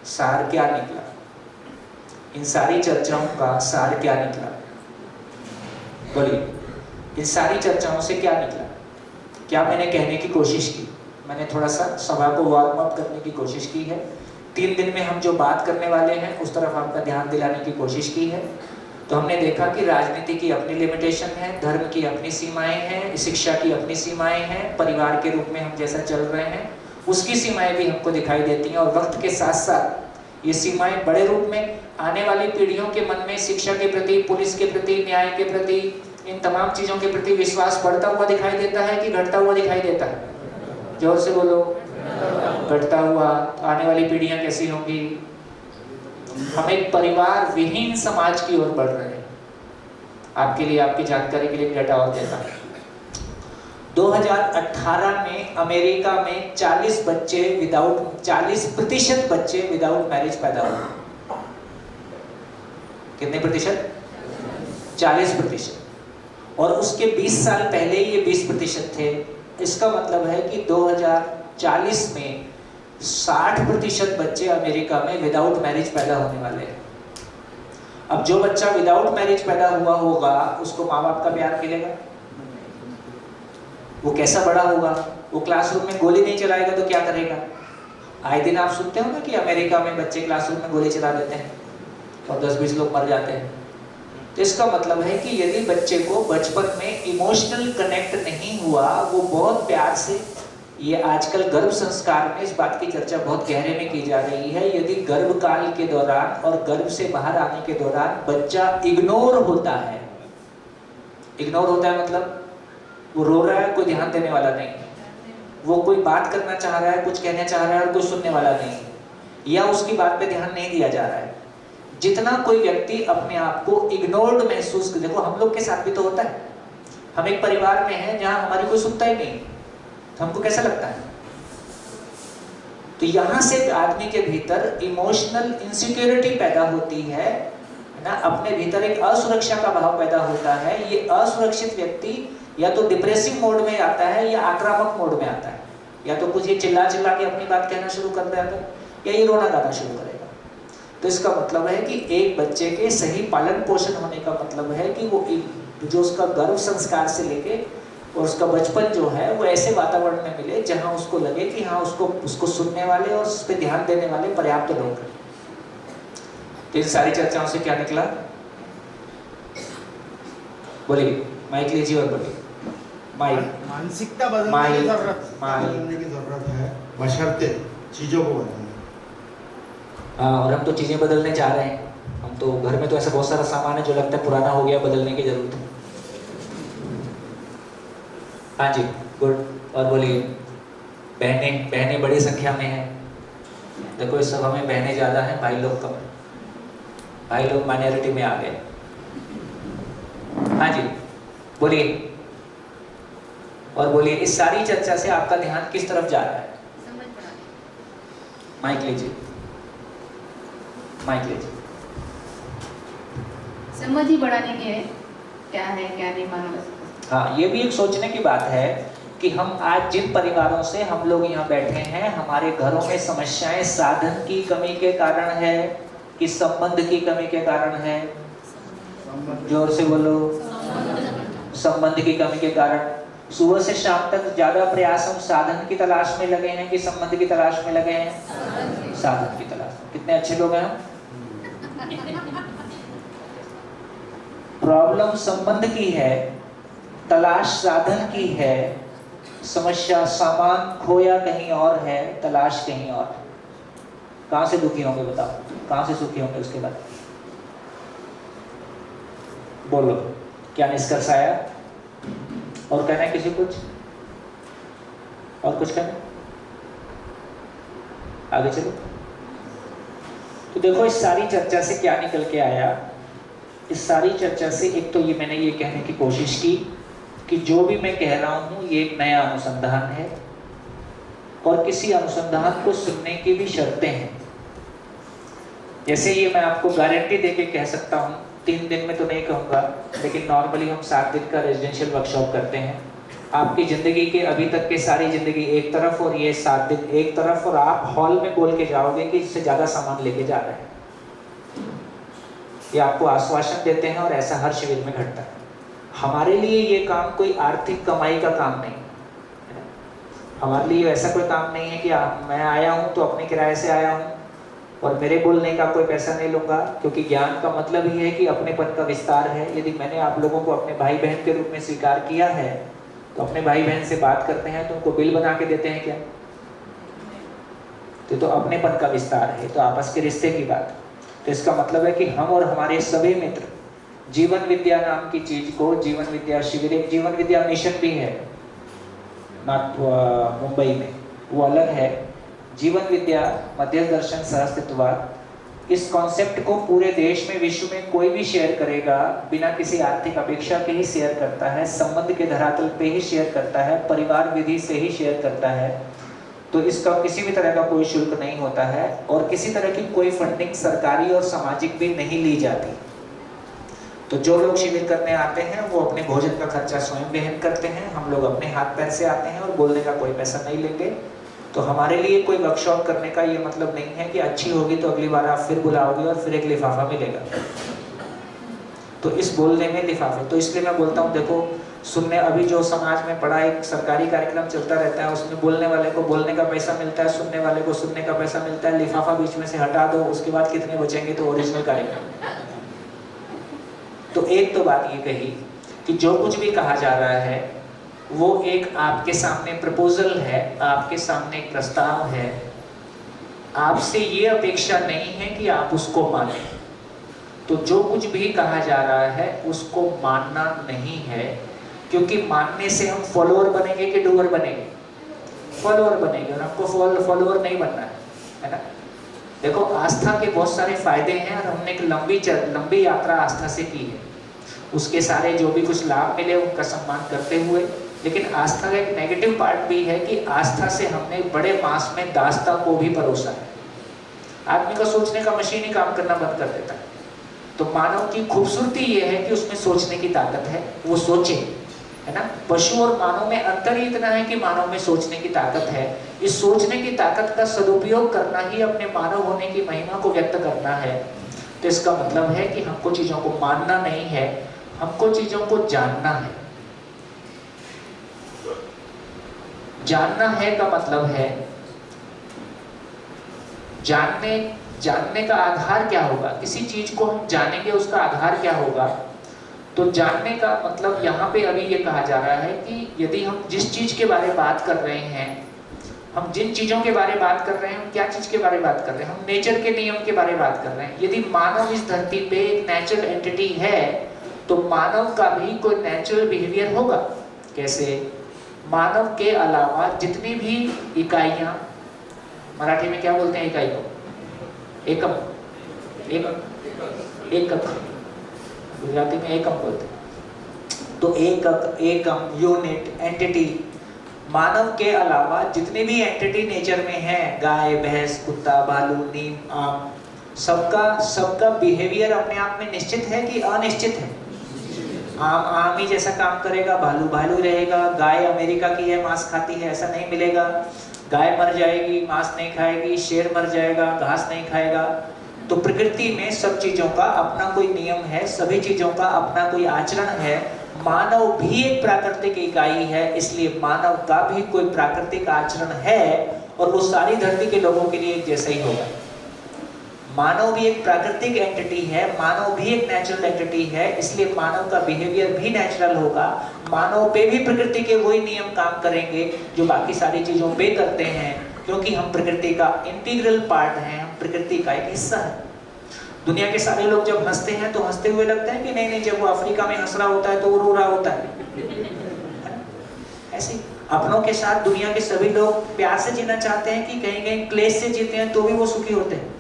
सार क्या निकला? इन सारी चर्चाओं का सार क्या निकला? बोलिए, इन सारी चर्चाओं से क्या निकला? क्या मैंने कहने की कोशिश की? मैंने थोड़ा सा सभा को वार्म अप करने की कोशिश की है। 3 दिन में हम जो बात करने वाले हैं उस तरफ आपका ध्यान दिलाने की कोशिश की है। तो हमने देखा कि राजनीति की अपनी लिमिटेशन है, धर्म की अपनी सीमाएं हैं, शिक्षा की अपनी सीमाएं हैं, परिवार के रूप में हम जैसा चल रहे हैं उसकी सीमाएं भी हमको दिखाई देती हैं। और वक्त के साथ साथ ये सीमाएं बड़े रूप में आने वाली पीढ़ियों के मन में शिक्षा के प्रति, पुलिस के प्रति, न्याय के प्रति, इन तमाम चीज़ों के प्रति विश्वास बढ़ता हुआ दिखाई देता है कि घटता हुआ दिखाई देता है? जोर से बोलो। घटता हुआ। आने वाली पीढ़ियां कैसी होंगी? हम एक परिवार विहीन समाज की ओर बढ़ रहे हैं। आपके लिए, आपकी जानकारी के लिए डेटा और देता है। 2018 में अमेरिका में 40% बच्चे विदाउट मैरिज पैदा हुए। कितने प्रतिशत? 40%। और उसके 20 साल पहले ये 20% थे। इसका मतलब है कि 2040 में 60% बच्चे अमेरिका में विदाउट मैरिज पैदा होने वाले हैं। अब जो बच्चा विदाउट मैरिज पैदा हुआ होगा उसको माँ बाप का प्यार मिलेगा? वो कैसा बड़ा होगा? वो क्लासरूम में गोली नहीं चलाएगा तो क्या करेगा? आए दिन आप सुनते हो ना कि अमेरिका में बच्चे क्लासरूम में गोली चला देते हैं और 10-20 लोग मर जाते हैं। तो इसका मतलब है कि यदि बच्चे को बचपन में इमोशनल कनेक्ट नहीं हुआ, वो बहुत प्यार से, ये आजकल गर्भ संस्कार में इस बात की चर्चा बहुत गहरे में की जा रही है, यदि गर्भ काल के दौरान और गर्भ से बाहर आने के दौरान बच्चा इग्नोर होता है। इग्नोर होता है मतलब वो रो रहा है, कोई ध्यान देने वाला नहीं है, वो कोई बात करना चाह रहा है, कुछ कहना चाह रहा है और कोई सुनने वाला नहीं है, या उसकी बात पे ध्यान नहीं दिया जा रहा है। जितना कोई व्यक्ति अपने आप को इग्नोर्ड महसूस कर, देखो हम लोग के साथ भी तो होता है। हम एक परिवार में हैं जहां हमारी कोई सुनता ही नहीं, तो हमको कैसा लगता है? तो यहां से आदमी के भीतर इमोशनल इनसिक्योरिटी पैदा होती है ना, अपने भीतर एक असुरक्षा का भाव पैदा होता है। ये असुरक्षित व्यक्ति या तो डिप्रेसिव मोड में आता है या आक्रामक मोड में आता है। या तो कुछ ये चिल्ला चिल्ला के अपनी बात कहना शुरू कर देगा या ये रोना गाना शुरू करेगा। तो इसका मतलब है कि एक बच्चे के सही पालन पोषण होने का मतलब है कि वो जो उसका गर्भ संस्कार से लेके और उसका बचपन जो है वो ऐसे वातावरण में मिले जहां उसको लगे कि हाँ उसको सुनने वाले और उस पर ध्यान देने वाले पर्याप्त लोग हैं। तो इन सारी चर्चाओं से क्या निकला? बोलिए, माइक लीजिए और बोलिए। मानसिकता बदलने की जरूरत है, बशर्ते चीजों को बदलना। हाँ, और हम तो चीजें बदलने जा रहे हैं। हम तो घर में तो ऐसा बहुत सारा सामान है जो लगता है पुराना हो गया, बदलने की जरूरत है। हाँ जी, गुड। और बोलिए। बहनें बड़ी संख्या में हैं। देखो इस सभा में बहनें ज्यादा हैं, भाई लोग कम हैं। भाई लोग माइनॉरिटी में आ गए। हाँ जी, बोलिए। और बोलिए, इस सारी चर्चा से आपका ध्यान किस तरफ जा रहा है? माइक लीजिए, माइक लीजिए। समझ ही बढ़ाने के क्या है क्या नहीं मानो। हाँ, ये भी एक सोचने की बात है कि हम आज जिन परिवारों से हम लोग यहाँ बैठे हैं, हमारे घरों में समस्याएं साधन की कमी के कारण है कि संबंध की कमी के कारण है? जोर से बोलो। संबंध की कमी के कारण। सुबह से शाम तक ज्यादा प्रयास हम साधन की तलाश में लगे हैं कि संबंध की तलाश में लगे हैं? साधन की तलाश में। कितने अच्छे लोग हैं। प्रॉब्लम संबंध की है, तलाश साधन की है, समस्या सामान खोया कहीं और है, तलाश कहीं और। कहां से दुखी होंगे बताओ? कहां से सुखी होंगे उसके बाद? बोलो, क्या निष्कर्ष आया? और कहना है किसी कुछ? और कुछ कहना? आगे चलो। तो देखो इस सारी चर्चा से क्या निकल के आया? इस सारी चर्चा से एक तो ये मैंने ये कहने की कोशिश की कि जो भी मैं कह रहा हूं ये एक नया अनुसंधान है और किसी अनुसंधान को सुनने की भी शर्तें हैं। जैसे ये मैं आपको गारंटी देके कह सकता हूं, 3 दिन में तो नहीं कहूंगा, लेकिन नॉर्मली हम 7 दिन का रेजिडेंशियल वर्कशॉप करते हैं। आपकी जिंदगी के अभी तक के सारी जिंदगी एक तरफ और ये 7 दिन एक तरफ, और आप हॉल में बोल के जाओगे कि इससे ज्यादा सामान लेके जा रहे हैं। ये आपको आश्वासन देते हैं और ऐसा हर शिविर में घटता है। हमारे लिए ये काम कोई आर्थिक कमाई का काम नहीं है। हमारे लिए ऐसा कोई काम नहीं है कि मैं आया हूं तो अपने किराए से आया हूं और मेरे बोलने का कोई पैसा नहीं लूंगा, क्योंकि ज्ञान का मतलब ही है कि अपनेपन का विस्तार है। यदि मैंने आप लोगों को अपने भाई बहन के रूप में स्वीकार किया है तो अपने भाई बहन से बात करते हैं तो उनको बिल बना के देते हैं क्या? तो अपनेपन का विस्तार है, तो आपस के रिश्ते की बात। तो इसका मतलब है कि हम और हमारे सभी मित्र जीवन विद्या नाम की चीज को, जीवन विद्या शिविर, एक जीवन विद्या मिशन भी है मुंबई में, वो अलग है। जीवन विद्या मध्य दर्शन सहअस्तित्ववाद, इस कॉन्सेप्ट को पूरे देश में विश्व में कोई भी शेयर करेगा बिना किसी आर्थिक अपेक्षा के ही शेयर करता है, संबंध के धरातल पे ही शेयर करता है, परिवार विधि से ही शेयर करता है। तो इसका किसी भी तरह का कोई शुल्क नहीं होता है और किसी तरह की कोई फंडिंग सरकारी और सामाजिक भी नहीं ली जाती। तो जो लोग शिविर करने आते हैं वो अपने भोजन का खर्चा स्वयं वहन करते हैं, हम लोग अपने हाथ पैर से आते हैं और बोलने का कोई पैसा नहीं लेंगे। तो हमारे लिए कोई वर्कशॉप करने का ये मतलब नहीं है कि अच्छी होगी तो अगली बार आप फिर बुलाओगे और फिर एक लिफाफा मिलेगा। तो इस बोलने में लिफाफे, तो इसलिए मैं बोलता हूँ, देखो सुनने, अभी जो समाज में बड़ा एक सरकारी कार्यक्रम चलता रहता है, उसमें बोलने वाले को बोलने का पैसा मिलता है, सुनने वाले को सुनने का पैसा मिलता है, लिफाफा बीच में से हटा दो, उसके बाद कितने बचेंगे? तो ओरिजिनल कार्यक्रम। तो एक तो बात ये कही कि जो कुछ भी कहा जा रहा है वो एक आपके सामने प्रपोजल है, आपके सामने एक प्रस्ताव है। आपसे ये अपेक्षा नहीं है कि आप उसको मानें। तो जो कुछ भी कहा जा रहा है उसको मानना नहीं है, क्योंकि मानने से हम फॉलोअर बनेंगे कि डूअर बनेंगे? फॉलोअर बनेंगे, और हमको फॉलोअर नहीं बनना है ना। देखो आस्था के बहुत सारे फायदे हैं और हमने एक लंबी यात्रा आस्था से की है। उसके सारे जो भी कुछ लाभ मिले उनका सम्मान करते हुए, लेकिन आस्था का एक नेगेटिव पार्ट भी है कि आस्था से हमने बड़े मास में दास्ता को भी परोसा है। आदमी का सोचने का मशीन ही काम करना बंद कर देता है। तो मानव की खूबसूरती ये है कि उसमें सोचने की ताकत है, वो सोचे। है ना। पशु और मानव में अंतर ही इतना है कि मानव में सोचने की ताकत है। इस सोचने की ताकत का सदुपयोग करना ही अपने मानव होने की महिमा को व्यक्त करना है। तो इसका मतलब है कि हमको चीजों को मानना नहीं है, हमको चीजों को जानना है। जानना है का मतलब है जानने का आधार क्या होगा। किसी चीज को हम जानेंगे, उसका आधार क्या होगा। तो जानने का मतलब यहाँ पे अभी ये कहा जा रहा है कि यदि हम जिस चीज के बारे में बात कर रहे हैं, हम जिन चीजों के बारे में बात कर रहे हैं, हम क्या चीज के बारे में बात कर रहे हैं, हम नेचर के नियम के बारे में बात कर रहे हैं। यदि मानव इस धरती पे एक नेचुरल एंटिटी है तो मानव का भी कोई नेचुरल बिहेवियर होगा। कैसे? मानव के अलावा जितनी भी इकाइयां, मराठी में क्या बोलते हैं इकाई को? एकम, एकक, गुजराती में एकम बोलते हैं। तो एकक, एकम, यूनिट, एंटिटी, मानव के अलावा जितने भी एंटिटी नेचर में हैं, गाय, भैंस, कुत्ता, भालू, नीम, आम, सबका बिहेवियर अपने आप में निश्चित है कि अनिश्चित है? आम ही जैसा काम करेगा, भालू रहेगा। गाय अमेरिका की है, मांस खाती है, ऐसा नहीं मिलेगा। गाय मर जाएगी, मांस नहीं खाएगी। शेर मर जाएगा, घास नहीं खाएगा। तो प्रकृति में सब चीजों का अपना कोई नियम है, सभी चीजों का अपना कोई आचरण है। मानव भी एक प्राकृतिक इकाई है, इसलिए मानव का भी कोई प्राकृतिक आचरण है और वो सारी धरती के लोगों के लिए एक जैसा ही होगा। मानव भी एक प्राकृतिक एंटिटी है, मानव भी एक नेचुरल एंटिटी है, इसलिए मानव का बिहेवियर भी नेचुरल होगा। मानव पे भी प्रकृति के वही नियम काम करेंगे जो बाकी सारी चीजों पे करते हैं, क्योंकि हम प्रकृति का इंटीग्रल पार्ट हैं, हम प्रकृति का एक हिस्सा है। दुनिया के सारे लोग जब हंसते हैं तो हंसते हुए लगते हैं कि नहीं, जब वो अफ्रीका में हंस रहा होता है तो वो रो रहा होता है। ऐसे अपनों के साथ दुनिया के सभी लोग प्यार से जीना चाहते हैं कि कहीं कहीं क्लेश से जीते हैं तो भी वो सुखी होते हैं।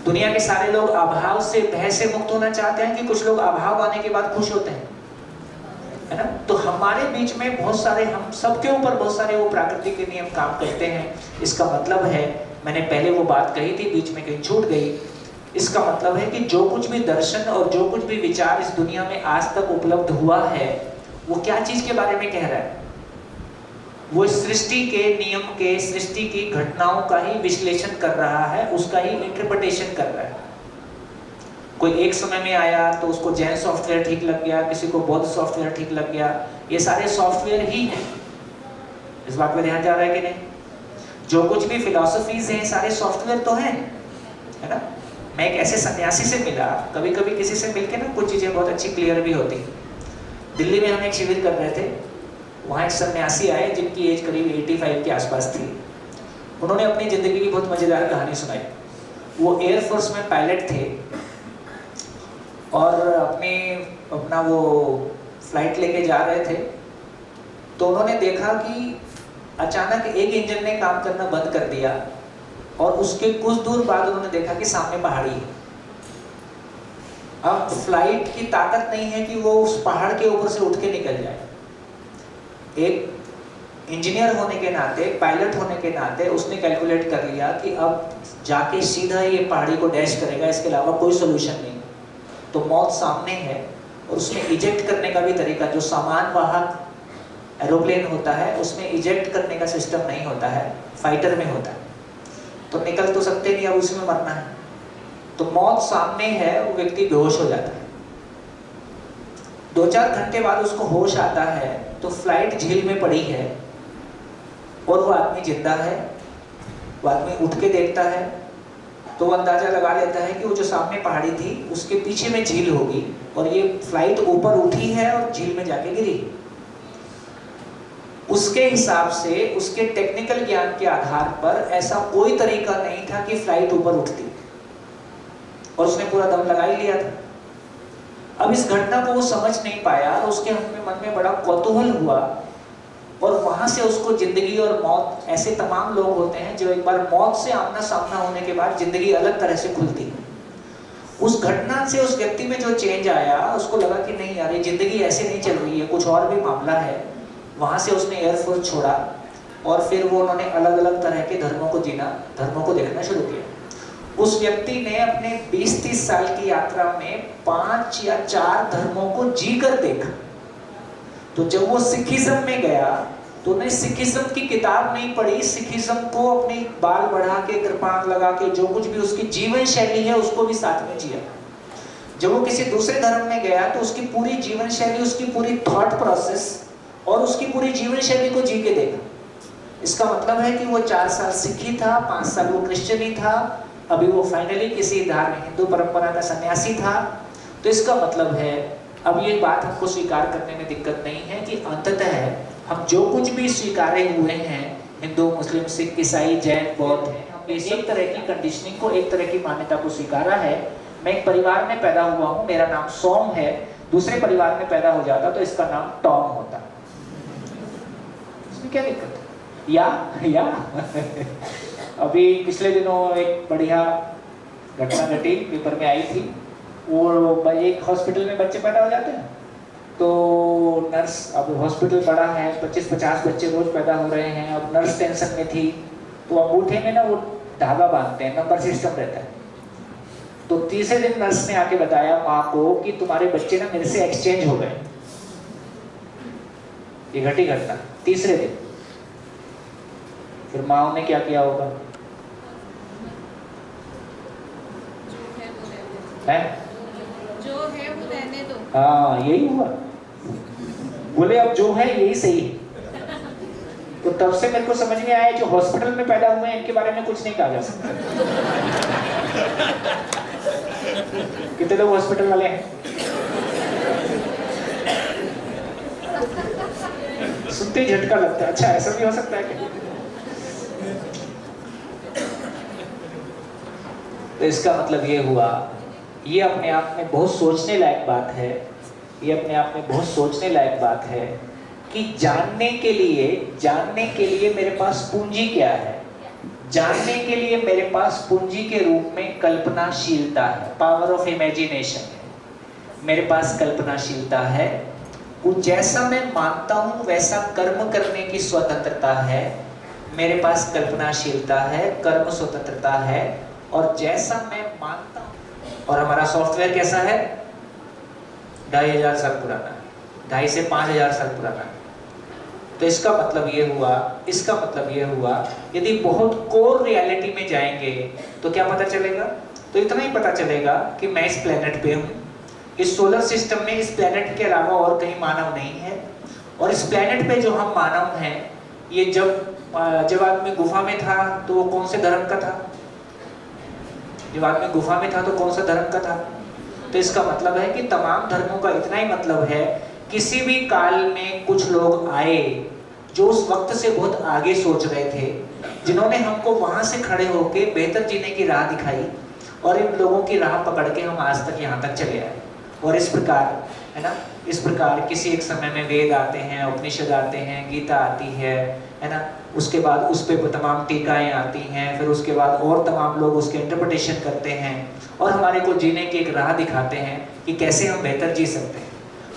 दुनिया के सारे लोग अभाव से, भय से मुक्त होना चाहते हैं कि कुछ लोग अभाव आने के बाद खुश होते हैं, है ना। तो हमारे बीच में बहुत सारे, हम सबके ऊपर बहुत सारे वो प्राकृतिक के नियम काम करते हैं। इसका मतलब है, मैंने पहले वो बात कही थी, बीच में कहीं छूट गई। इसका मतलब है कि जो कुछ भी दर्शन और जो कुछ भी विचार इस दुनिया में आज तक उपलब्ध हुआ है, वो क्या चीज के बारे में कह रहा है? वो सृष्टि के नियम के, सृष्टि की घटनाओं का ही विश्लेषण कर रहा है, उसका ही इंटरप्रिटेशन कर रहा है। कोई एक समय में आया तो उसको जैन सॉफ्टवेयर ठीक लग गया, किसी को बौद्ध सॉफ्टवेयर ठीक लग गया। ये सारे सॉफ्टवेयर ही हैं। इस बात पे ध्यान जा रहा है कि नहीं? जो कुछ भी फिलॉसफीज हैं, सारे सॉफ्टवेयर तो हैं, है ना। मैं एक ऐसे सन्यासी से मिला, कभी कभी किसी से मिलके ना कुछ चीजें बहुत अच्छी क्लियर भी होती। दिल्ली में हम एक शिविर कर रहे थे, वहाँ एक सन्यासी आए जिनकी एज करीब 85 के आसपास थी। उन्होंने अपनी ज़िंदगी की बहुत मज़ेदार कहानी सुनाई। वो एयरफोर्स में पायलट थे और अपना वो फ्लाइट लेके जा रहे थे, तो उन्होंने देखा कि अचानक एक इंजन ने काम करना बंद कर दिया और उसके कुछ दूर बाद उन्होंने देखा कि सामने पहाड़ी है। अब फ्लाइट की ताकत नहीं है कि वो उस पहाड़ के ऊपर से उठ के निकल जाए। एक इंजीनियर होने के नाते, पायलट होने के नाते उसने कैलकुलेट कर लिया कि अब जाके सीधा ये पहाड़ी को डैश करेगा, इसके अलावा कोई सोल्यूशन नहीं। तो मौत सामने है और उसमें इजेक्ट करने का भी तरीका, जो सामान वाहक एरोप्लेन होता है उसमें इजेक्ट करने का सिस्टम नहीं होता है, फाइटर में होता है। तो निकल तो सकते नहीं, अब उसमें मरना है। तो मौत सामने है, वो व्यक्ति बेहोश हो जाता है। 2-4 घंटे बाद उसको होश आता है तो फ्लाइट झील में पड़ी है और वो आदमी जिंदा है। वो आदमी उठ के देखता है तो वो अंदाजा लगा लेता है कि वो जो सामने पहाड़ी थी उसके पीछे में झील होगी और ये फ्लाइट ऊपर उठी है और झील में जाके गिरी। उसके हिसाब से, उसके टेक्निकल ज्ञान के आधार पर ऐसा कोई तरीका नहीं था कि फ्लाइट ऊपर उठती, और उसने पूरा दम लगा ही लिया था। अब इस घटना को वो समझ नहीं पाया और उसके मन में बड़ा कौतूहल हुआ, और वहां से उसको जिंदगी और मौत, ऐसे तमाम लोग होते हैं जो एक बार मौत से आमना सामना होने के बाद जिंदगी अलग तरह से खुलती है। उस घटना से उस व्यक्ति में जो चेंज आया, उसको लगा कि नहीं यार, ये जिंदगी ऐसे नहीं चल रही है, कुछ और भी मामला है। वहां से उसने एयरफोर्स छोड़ा और फिर वो उन्होंने अलग अलग तरह के धर्मों को जीना, धर्मों को देखना शुरू किया। उस व्यक्ति ने अपने 20-30 साल की यात्रा में 5 या 4 धर्मों को जीकर देखा। तो जब वो सिखिज्म में गया तो उन्हें सिखिज्म की किताब नहीं पढ़ी, सिखिज्म को अपनी बाल बढ़ा के, कृपाण लगा के, जो कुछ भी उसकी जीवन शैली है उसको भी साथ में जिया। जब वो किसी दूसरे धर्म में गया तो उसकी पूरी जीवन शैली, उसकी पूरी थॉट प्रोसेस और उसकी पूरी जीवन शैली को जी के देखा। इसका मतलब है कि वो 4 साल सिखी था, 5 साल वो क्रिश्चियनी था, अभी वो फाइनली किसी धार्मिक हिंदू परंपरा का सन्यासी था। तो इसका मतलब है, अब ये बात हमको स्वीकार करने में दिक्कत नहीं है कि अंततः हम जो कुछ भी स्वीकारे हुए हैं, हिंदू, मुस्लिम, सिख, ईसाई, जैन, बौद्ध हैं, हम एक तरह की कंडीशनिंग को, एक तरह की मान्यता को स्वीकारा है। मैं एक परिवार में पैदा हुआ हूँ, मेरा नाम सोम है, दूसरे परिवार में पैदा हो जाता तो इसका नाम टॉम होता। इसमें क्या दिक्कत है? या अभी पिछले दिनों एक बढ़िया घटना घटी, पेपर में आई थी। वो एक हॉस्पिटल में बच्चे पैदा हो जाते हैं, तो नर्स, अब हॉस्पिटल बड़ा है, 25-50 बच्चे रोज पैदा हो रहे हैं। अब नर्स टेंशन में थी, तो अंगूठे में ना वो धागा बांधते हैं, नंबर सिस्टम रहता है। तो तीसरे दिन नर्स ने आके बताया माँ को कि तुम्हारे बच्चे ना मेरे से एक्सचेंज हो गए। ये घटी घटना तीसरे दिन। फिर माँ ने क्या किया होगा? है जो है वो रहने दो। हाँ, यही हुआ। बोले अब जो है यही सही है। तो तब से मेरे को समझ में आया जो हॉस्पिटल में पैदा हुए हैं इनके बारे में कुछ नहीं कहा जा सकता। कितने लोग हॉस्पिटल वाले हैं? सुनते ही झटका लगता है, अच्छा ऐसा भी हो सकता है क्या? तो इसका मतलब ये हुआ, ये अपने आप में बहुत सोचने लायक बात है। ये अपने आप में बहुत सोचने लायक बात है कि जानने के लिए मेरे पास पूंजी क्या है। जानने के लिए मेरे पास पूंजी के रूप में कल्पनाशीलता है, पावर ऑफ इमेजिनेशन है। मेरे पास कल्पनाशीलता है, वो जैसा मैं मानता हूँ वैसा कर्म करने की स्वतंत्रता है। मेरे पास कल्पनाशीलता है, कर्म स्वतंत्रता है, और जैसा मैं मानता हूँ। और हमारा सॉफ्टवेयर कैसा है? 2500 साल पुराना है, 2500 से 5000 साल पुराना है। तो इसका मतलब ये हुआ यदि बहुत कोर रियलिटी में जाएंगे तो क्या पता चलेगा? तो इतना ही पता चलेगा कि मैं इस प्लेनेट पे हूँ, इस सोलर सिस्टम में इस प्लेनेट के अलावा और कहीं मानव नहीं है। और इस प्लेनेट पे जो हम मानव हैं, ये जब आदमी गुफा में था तो वो कौन से धर्म का था? जब आदमी गुफा में था तो कौन सा धर्म का था? तो इसका मतलब है कि तमाम धर्मों का इतना ही मतलब है, किसी भी काल में कुछ लोग आए जो उस वक्त से बहुत आगे सोच रहे थे, जिन्होंने हमको वहां से खड़े होके बेहतर जीने की राह दिखाई, और इन लोगों की राह पकड़ के हम आज तक यहाँ तक चले आए। और इस प्रकार, है ना, इस प्रकार किसी एक समय में वेद आते हैं, उपनिषद आते हैं, गीता आती है ना, उसके बाद उस पर तमाम टीकाएं आती हैं, फिर उसके बाद और तमाम लोग उसके इंटरप्रिटेशन करते हैं और हमारे को जीने की एक राह दिखाते हैं कि कैसे हम बेहतर जी सकते हैं।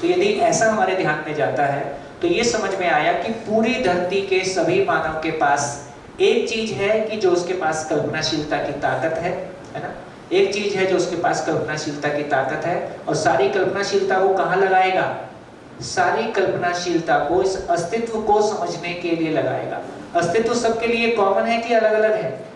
तो यदि ऐसा हमारे ध्यान में जाता है तो ये समझ में आया कि पूरी धरती के सभी मानव के पास एक चीज है कि जो उसके पास कल्पनाशीलता की ताकत है ना, एक चीज है जो उसके पास कल्पनाशीलता की ताकत है। और सारी कल्पनाशीलता वो कहाँ लगाएगा? सारी कल्पनाशीलता को इस अस्तित्व को समझने के लिए लगाएगा। अस्तित्व सबके लिए कॉमन है कि अलग अलग है?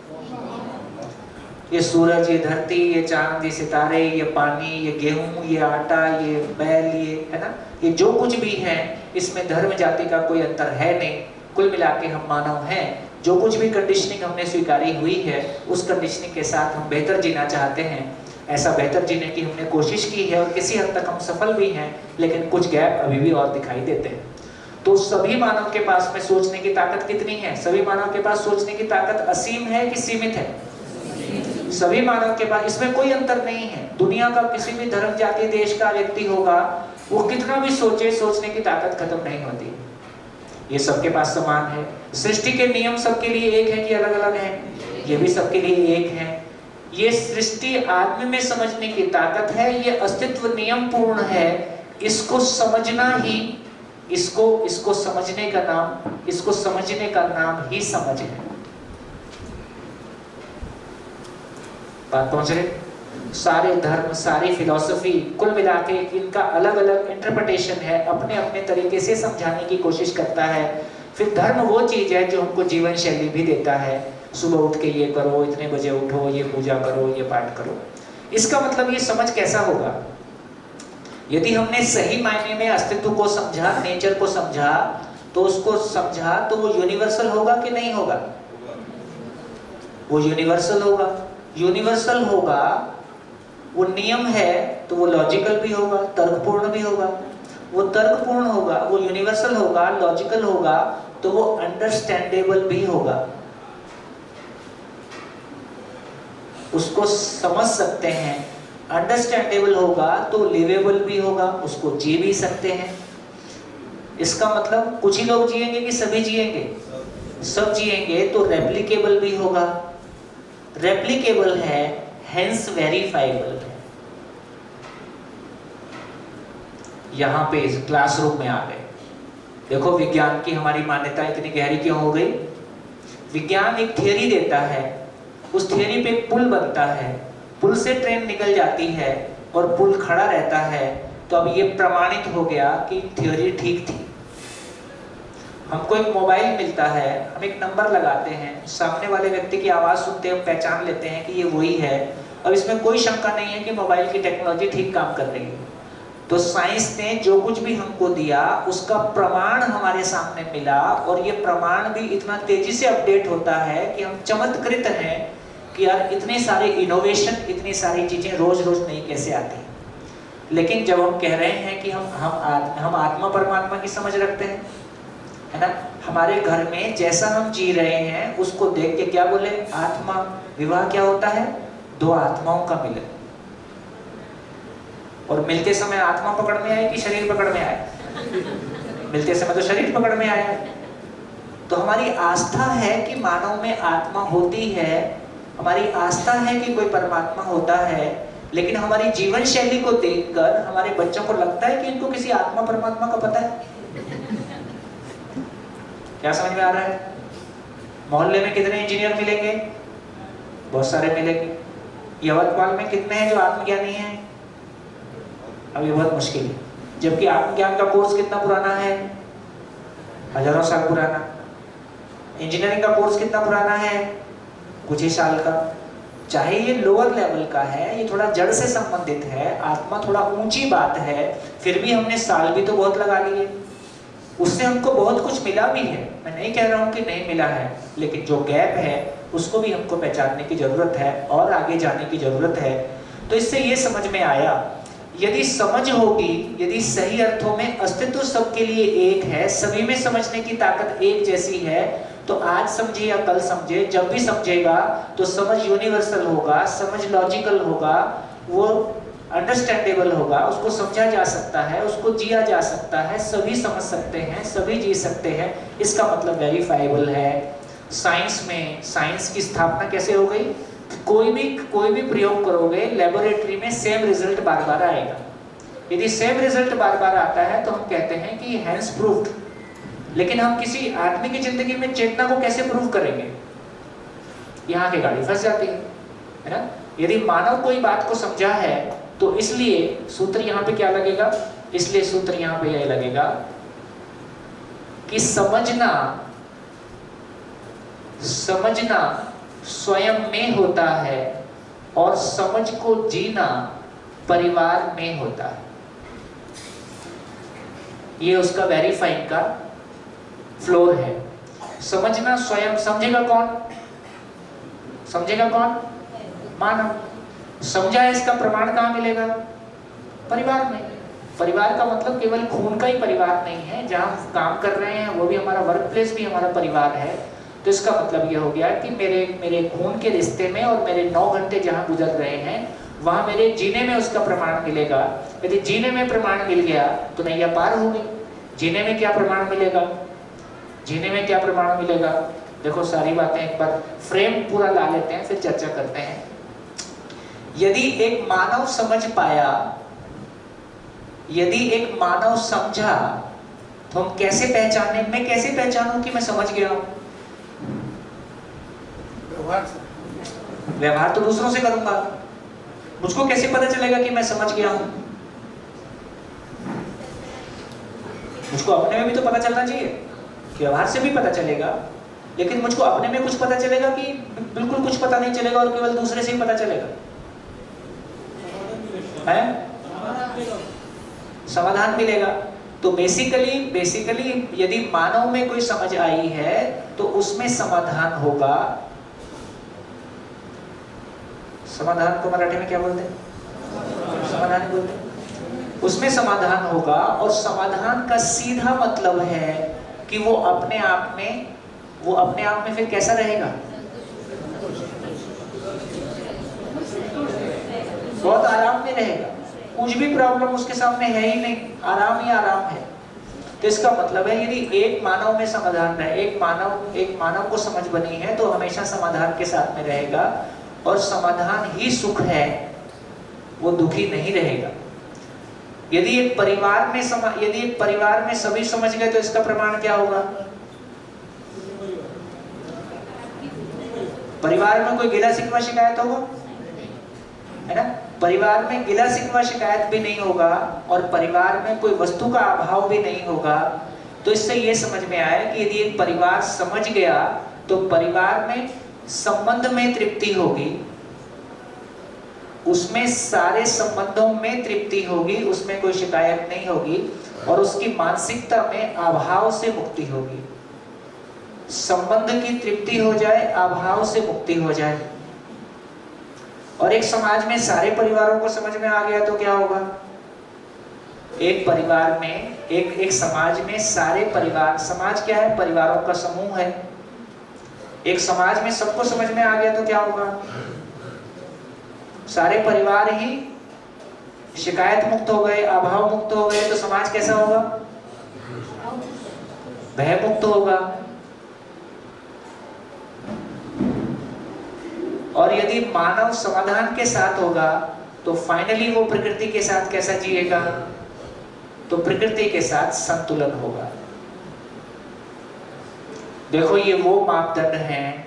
ये सूरज, ये धरती, ये चांद, ये सितारे, ये पानी, ये गेहूं, ये आटा, ये बैल, ये है ना, ये जो कुछ भी है, इसमें धर्म जाति का कोई अंतर है नहीं। कुल मिला के हम मानव हैं। जो कुछ भी कंडीशनिंग हमने स्वीकारी हुई है, उस कंडीशनिंग के साथ हम बेहतर जीना चाहते हैं। ऐसा बेहतर जीने की हमने कोशिश की है और किसी हद तक हम सफल भी हैं, लेकिन कुछ गैप अभी भी और दिखाई देते हैं। तो सभी मानव के पास में सोचने की ताकत कितनी है? सभी मानव के पास सोचने की ताकत असीम है कि सीमित है? सभी मानव के पास, इसमें कोई अंतर नहीं है। दुनिया का किसी भी धर्म, जाति, देश का व्यक्ति होगा, वो कितना भी सोचे, सोचने की ताकत खत्म नहीं होती। ये सबके पास समान है। सृष्टि के नियम सबके लिए एक है कि अलग अलग हैं? ये भी सबके लिए एक है। ये सृष्टि आदमी में समझने की ताकत है, ये अस्तित्व नियम पूर्ण है। इसको समझना ही, इसको समझने का नाम ही समझ है। बात पहुंच रही? सारे धर्म, सारी फिलॉसफी, कुल मिला के इनका अलग अलग इंटरप्रिटेशन है, अपने अपने तरीके से समझाने की कोशिश करता है। फिर धर्म वो चीज है जो हमको जीवन शैली भी देता है, सुबह उठ के ये करो, इतने बजे उठो, ये पूजा करो, ये पाठ करो। इसका मतलब ये समझ कैसा होगा? यदि हमने सही मायने में अस्तित्व को समझा, नेचर को समझा, तो उसको समझा तो वो यूनिवर्सल होगा कि नहीं होगा? वो यूनिवर्सल होगा। यूनिवर्सल होगा, वो नियम है तो वो लॉजिकल भी होगा, तर्कपूर्ण भी होगा। वो तर्कपूर्ण होगा, वो यूनिवर्सल होगा, लॉजिकल होगा, तो वो अंडरस्टैंडेबल भी होगा। उसको समझ सकते हैं। अंडरस्टैंडेबल होगा तो लिवेबल भी होगा, उसको जी भी सकते हैं। इसका मतलब कुछ ही लोग जिएंगे कि सभी जिएंगे? सब जिएंगे, तो रेप्लिकेबल भी होगा। रेप्लिकेबल है, हेंस वेरीफाइबल है। यहां पे इस क्लासरूम में आ गए। देखो विज्ञान की हमारी मान्यता इतनी गहरी क्यों हो गई? विज्ञान एक थियरी देता है, उस थियरी पे पुल बनता है, पुल से ट्रेन निकल जाती है और पुल खड़ा रहता है। तो अब ये प्रमाणित हो गया कि थियरी ठीक थी। हमको एक मोबाइल मिलता है, हम एक नंबर लगाते हैं, सामने वाले व्यक्ति की आवाज सुनते हैं, हम पहचान लेते हैं कि ये वही है। अब इसमें कोई शंका नहीं है कि मोबाइल की टेक्नोलॉजी ठीक काम कर रही है। तो साइंस ने जो कुछ भी हमको दिया उसका प्रमाण हमारे सामने मिला, और ये प्रमाण भी इतना तेजी से अपडेट होता है कि हम चमत्कृत हैं कि यार इतने सारे इनोवेशन, इतनी सारी चीजें रोज रोज नई कैसे आती हैं। लेकिन जब हम कह रहे हैं कि हम आत्मा परमात्मा की समझ रखते हैं, है ना, हमारे घर में जैसा हम जी रहे हैं उसको देख के क्या बोले? आत्मा। विवाह क्या होता है? दो आत्माओं का मिलन। और मिलते समय आत्मा पकड़ में आए कि शरीर पकड़ में आए? मिलते समय तो शरीर पकड़ में आया। तो हमारी आस्था है कि मानव में आत्मा होती है, हमारी आस्था है कि कोई परमात्मा होता है, लेकिन हमारी जीवन शैली को देखकर हमारे बच्चों को लगता है कि इनको किसी आत्मा परमात्मा का पता है। क्या समझ में आ रहा है? मोहल्ले में कितने इंजीनियर मिलेंगे? बहुत सारे मिलेंगे। यवतमाल में कितने हैं जो आत्मज्ञानी हैं? अभी बहुत मुश्किल है। जबकि आत्मज्ञान का कोर्स कितना पुराना है? हजारों साल पुराना। इंजीनियरिंग का कोर्स कितना पुराना है? कुछ ही साल का। चाहे ये लोअर लेवल का है, ये थोड़ा जड़ से संबंधित है, आत्मा थोड़ा ऊंची बात है, फिर भी हमने साल भी तो बहुत लगा लिए। उससे हमको बहुत कुछ मिला भी है, मैं नहीं कह रहा हूं कि नहीं मिला है, लेकिन जो गैप है उसको भी हमको पहचानने की जरूरत है और आगे जाने की जरूरत है। तो इससे ये समझ में आया, यदि समझ होगी, यदि सही अर्थों में अस्तित्व सबके लिए एक है, सभी में समझने की ताकत एक जैसी है, तो आज समझे या कल समझे, जब भी समझेगा तो समझ यूनिवर्सल होगा, समझ लॉजिकल होगा, वो अंडरस्टैंडेबल होगा, उसको समझा जा सकता है, उसको जिया जा सकता है, सभी समझ सकते हैं, सभी जी सकते हैं। इसका मतलब वेरीफाइबल है। साइंस में साइंस की स्थापना कैसे हो गई? कोई भी प्रयोग करोगे लेबोरेटरी में सेम रिजल्ट बार बार आएगा। यदि सेम रिजल्ट बार बार आता है तो हम कहते हैं कि हैंस प्रूव्ड। लेकिन हम किसी आदमी की जिंदगी में चेतना को कैसे प्रूव करेंगे? यहाँ की गाड़ी फंस जाती है ना। यदि मानव कोई बात को समझा है तो इसलिए सूत्र यहाँ पे क्या लगेगा? इसलिए सूत्र यहाँ पे यह लगेगा कि समझना स्वयं में होता है और समझ को जीना परिवार में होता है। ये उसका वेरीफाइंग का फ्लोर है। समझना स्वयं, समझेगा कौन? समझेगा कौन? मानव। समझा है, इसका प्रमाण कहाँ मिलेगा? परिवार में। परिवार का मतलब केवल खून का ही परिवार नहीं है, जहाँ हम काम कर रहे हैं वो भी हमारा वर्क प्लेस भी हमारा परिवार है। तो इसका मतलब ये हो गया कि मेरे खून के रिश्ते में और मेरे 9 घंटे जहाँ गुजर रहे हैं वहाँ मेरे जीने में उसका प्रमाण मिलेगा। यदि जीने में प्रमाण मिल गया तो नैया पार हो गई। जीने में क्या प्रमाण मिलेगा? जीने में क्या प्रमाण मिलेगा? देखो सारी बातें एक बार फ्रेम पूरा ला लेते हैं, फिर चर्चा करते हैं। यदि एक मानव समझ पाया, यदि एक मानव समझा, तो हम कैसे पहचाने? मैं कैसे पहचानूं कि मैं समझ गया हूं? व्यवहार तो दूसरों से करूंगा। मुझको कैसे पता चलेगा कि मैं समझ गया हूं? मुझको अपने में भी तो पता चलना चाहिए, व्यवहार से भी पता चलेगा, लेकिन मुझको अपने में कुछ पता चलेगा कि बिल्कुल कुछ पता नहीं चलेगा और केवल दूसरे से ही पता चलेगा? है? समाधान मिलेगा। तो बेसिकली यदि मानव में कोई समझ आई है तो उसमें समाधान होगा। समाधान को मराठी में क्या बोलते हैं? समाधान बोलते हैं। उसमें समाधान होगा, और समाधान का सीधा मतलब है कि वो अपने आप में फिर कैसा रहेगा? बहुत आराम में रहेगा। कुछ भी प्रॉब्लम उसके सामने है ही नहीं, आराम ही आराम है। तो इसका मतलब है यदि एक मानव में समाधान है, एक मानव को समझ बनी है, तो हमेशा समाधान के साथ में रहेगा, और समाधान ही सुख है, वो दुखी नहीं रहेगा। यदि एक परिवार में सभी समझ गए तो इसका प्रमाण क्या होगा? परिवार में कोई गिला शिकवा शिकायत होगा? है ना? परिवार में गिला शिकवा शिकायत भी नहीं होगा, और परिवार में कोई वस्तु का अभाव भी नहीं होगा। तो इससे ये समझ में आया कि यदि एक परिवार समझ गया तो परिवार में संबंध में तृप्ति होगी, उसमें सारे संबंधों में तृप्ति होगी, उसमें कोई शिकायत नहीं होगी, और उसकी मानसिकता में अभाव से मुक्ति होगी। संबंध की तृप्ति हो जाए, अभाव से मुक्ति हो जाए। और एक समाज में सारे परिवारों को समझ में आ गया तो क्या होगा? एक परिवार में एक समाज में सारे परिवार, समाज क्या है? परिवारों का समूह है। एक समाज में सबको समझ में आ गया तो क्या होगा? सारे परिवार ही शिकायत मुक्त हो गए, अभाव मुक्त हो गए, तो समाज कैसा होगा? भय मुक्त होगा। और यदि मानव समाधान के साथ होगा तो फाइनली वो प्रकृति के साथ कैसा जिएगा? तो प्रकृति के साथ संतुलन होगा। देखो, ये वो मापदंड हैं।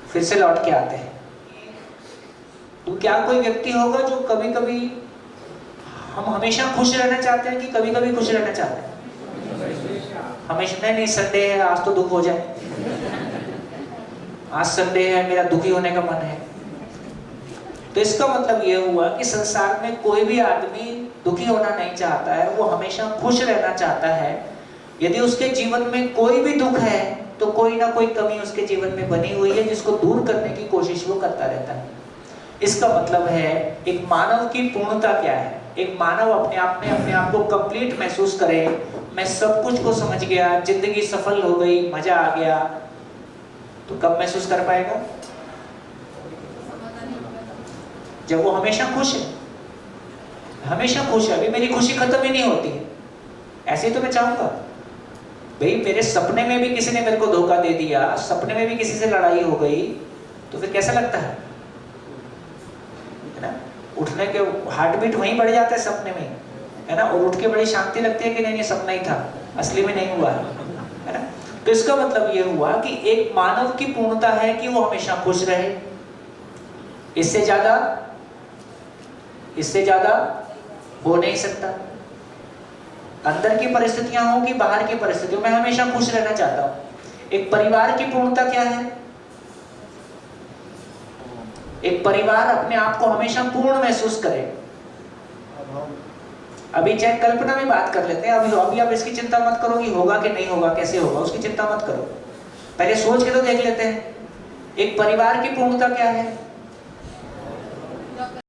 फिर से लौट के आते हैं। तो क्या कोई व्यक्ति होगा जो कभी कभी, हम हमेशा खुश रहना चाहते हैं कि कभी कभी खुश रहना चाहते हैं? हमेशा नहीं, संडे है आज तो दुख हो जाए, आज संडे है मेरा दुखी होने का मन है। तो इसका मतलब यह हुआ कि संसार में कोई भी आदमी दुखी होना नहीं चाहता है, वो हमेशा खुश रहना चाहता है। यदि उसके जीवन में कोई भी दुख है तो कोई ना कोई कमी उसके जीवन में बनी हुई है, जिसको दूर करने की कोशिश वो करता रहता है। इसका मतलब है एक मानव की पूर्णता क्या है? एक मानव अपने आप को कंप्लीट महसूस करे, मैं सब कुछ को समझ गया, जिंदगी सफल हो गई, मजा आ गया। तो कब महसूस कर पाएगा? जब वो हमेशा खुश है, हमेशा खुश है। अभी मेरी खुशी खत्म ही नहीं होती है, ऐसे ही तो मैं चाहूंगा। भाई मेरे सपने में भी किसी ने मेरे को धोखा दे दिया, सपने में भी किसी से लड़ाई हो गई, तो फिर कैसा लगता है ना? उठने के हार्ट बीट वहीं बढ़ जाता है सपने में, है ना? और उठ के बड़ी शांति लगती है कि नहीं, सपना ही था, असली में नहीं हुआ है ना? तो इसका मतलब ये हुआ कि एक मानव की पूर्णता है कि वो हमेशा खुश रहे। इससे ज्यादा हो नहीं सकता। अंदर की परिस्थितियां हो कि बाहर की परिस्थितियों में हमेशा खुश रहना चाहता हूं। एक परिवार की पूर्णता क्या है? एक परिवार अपने आप को हमेशा पूर्ण महसूस करे। अभी चाहे कल्पना में बात कर लेते हैं। अभी आप इसकी चिंता मत करो कि होगा कि नहीं होगा, कैसे होगा, उसकी चिंता मत करो। पहले सोच के तो देख लेते हैं एक परिवार की पूर्णता क्या है।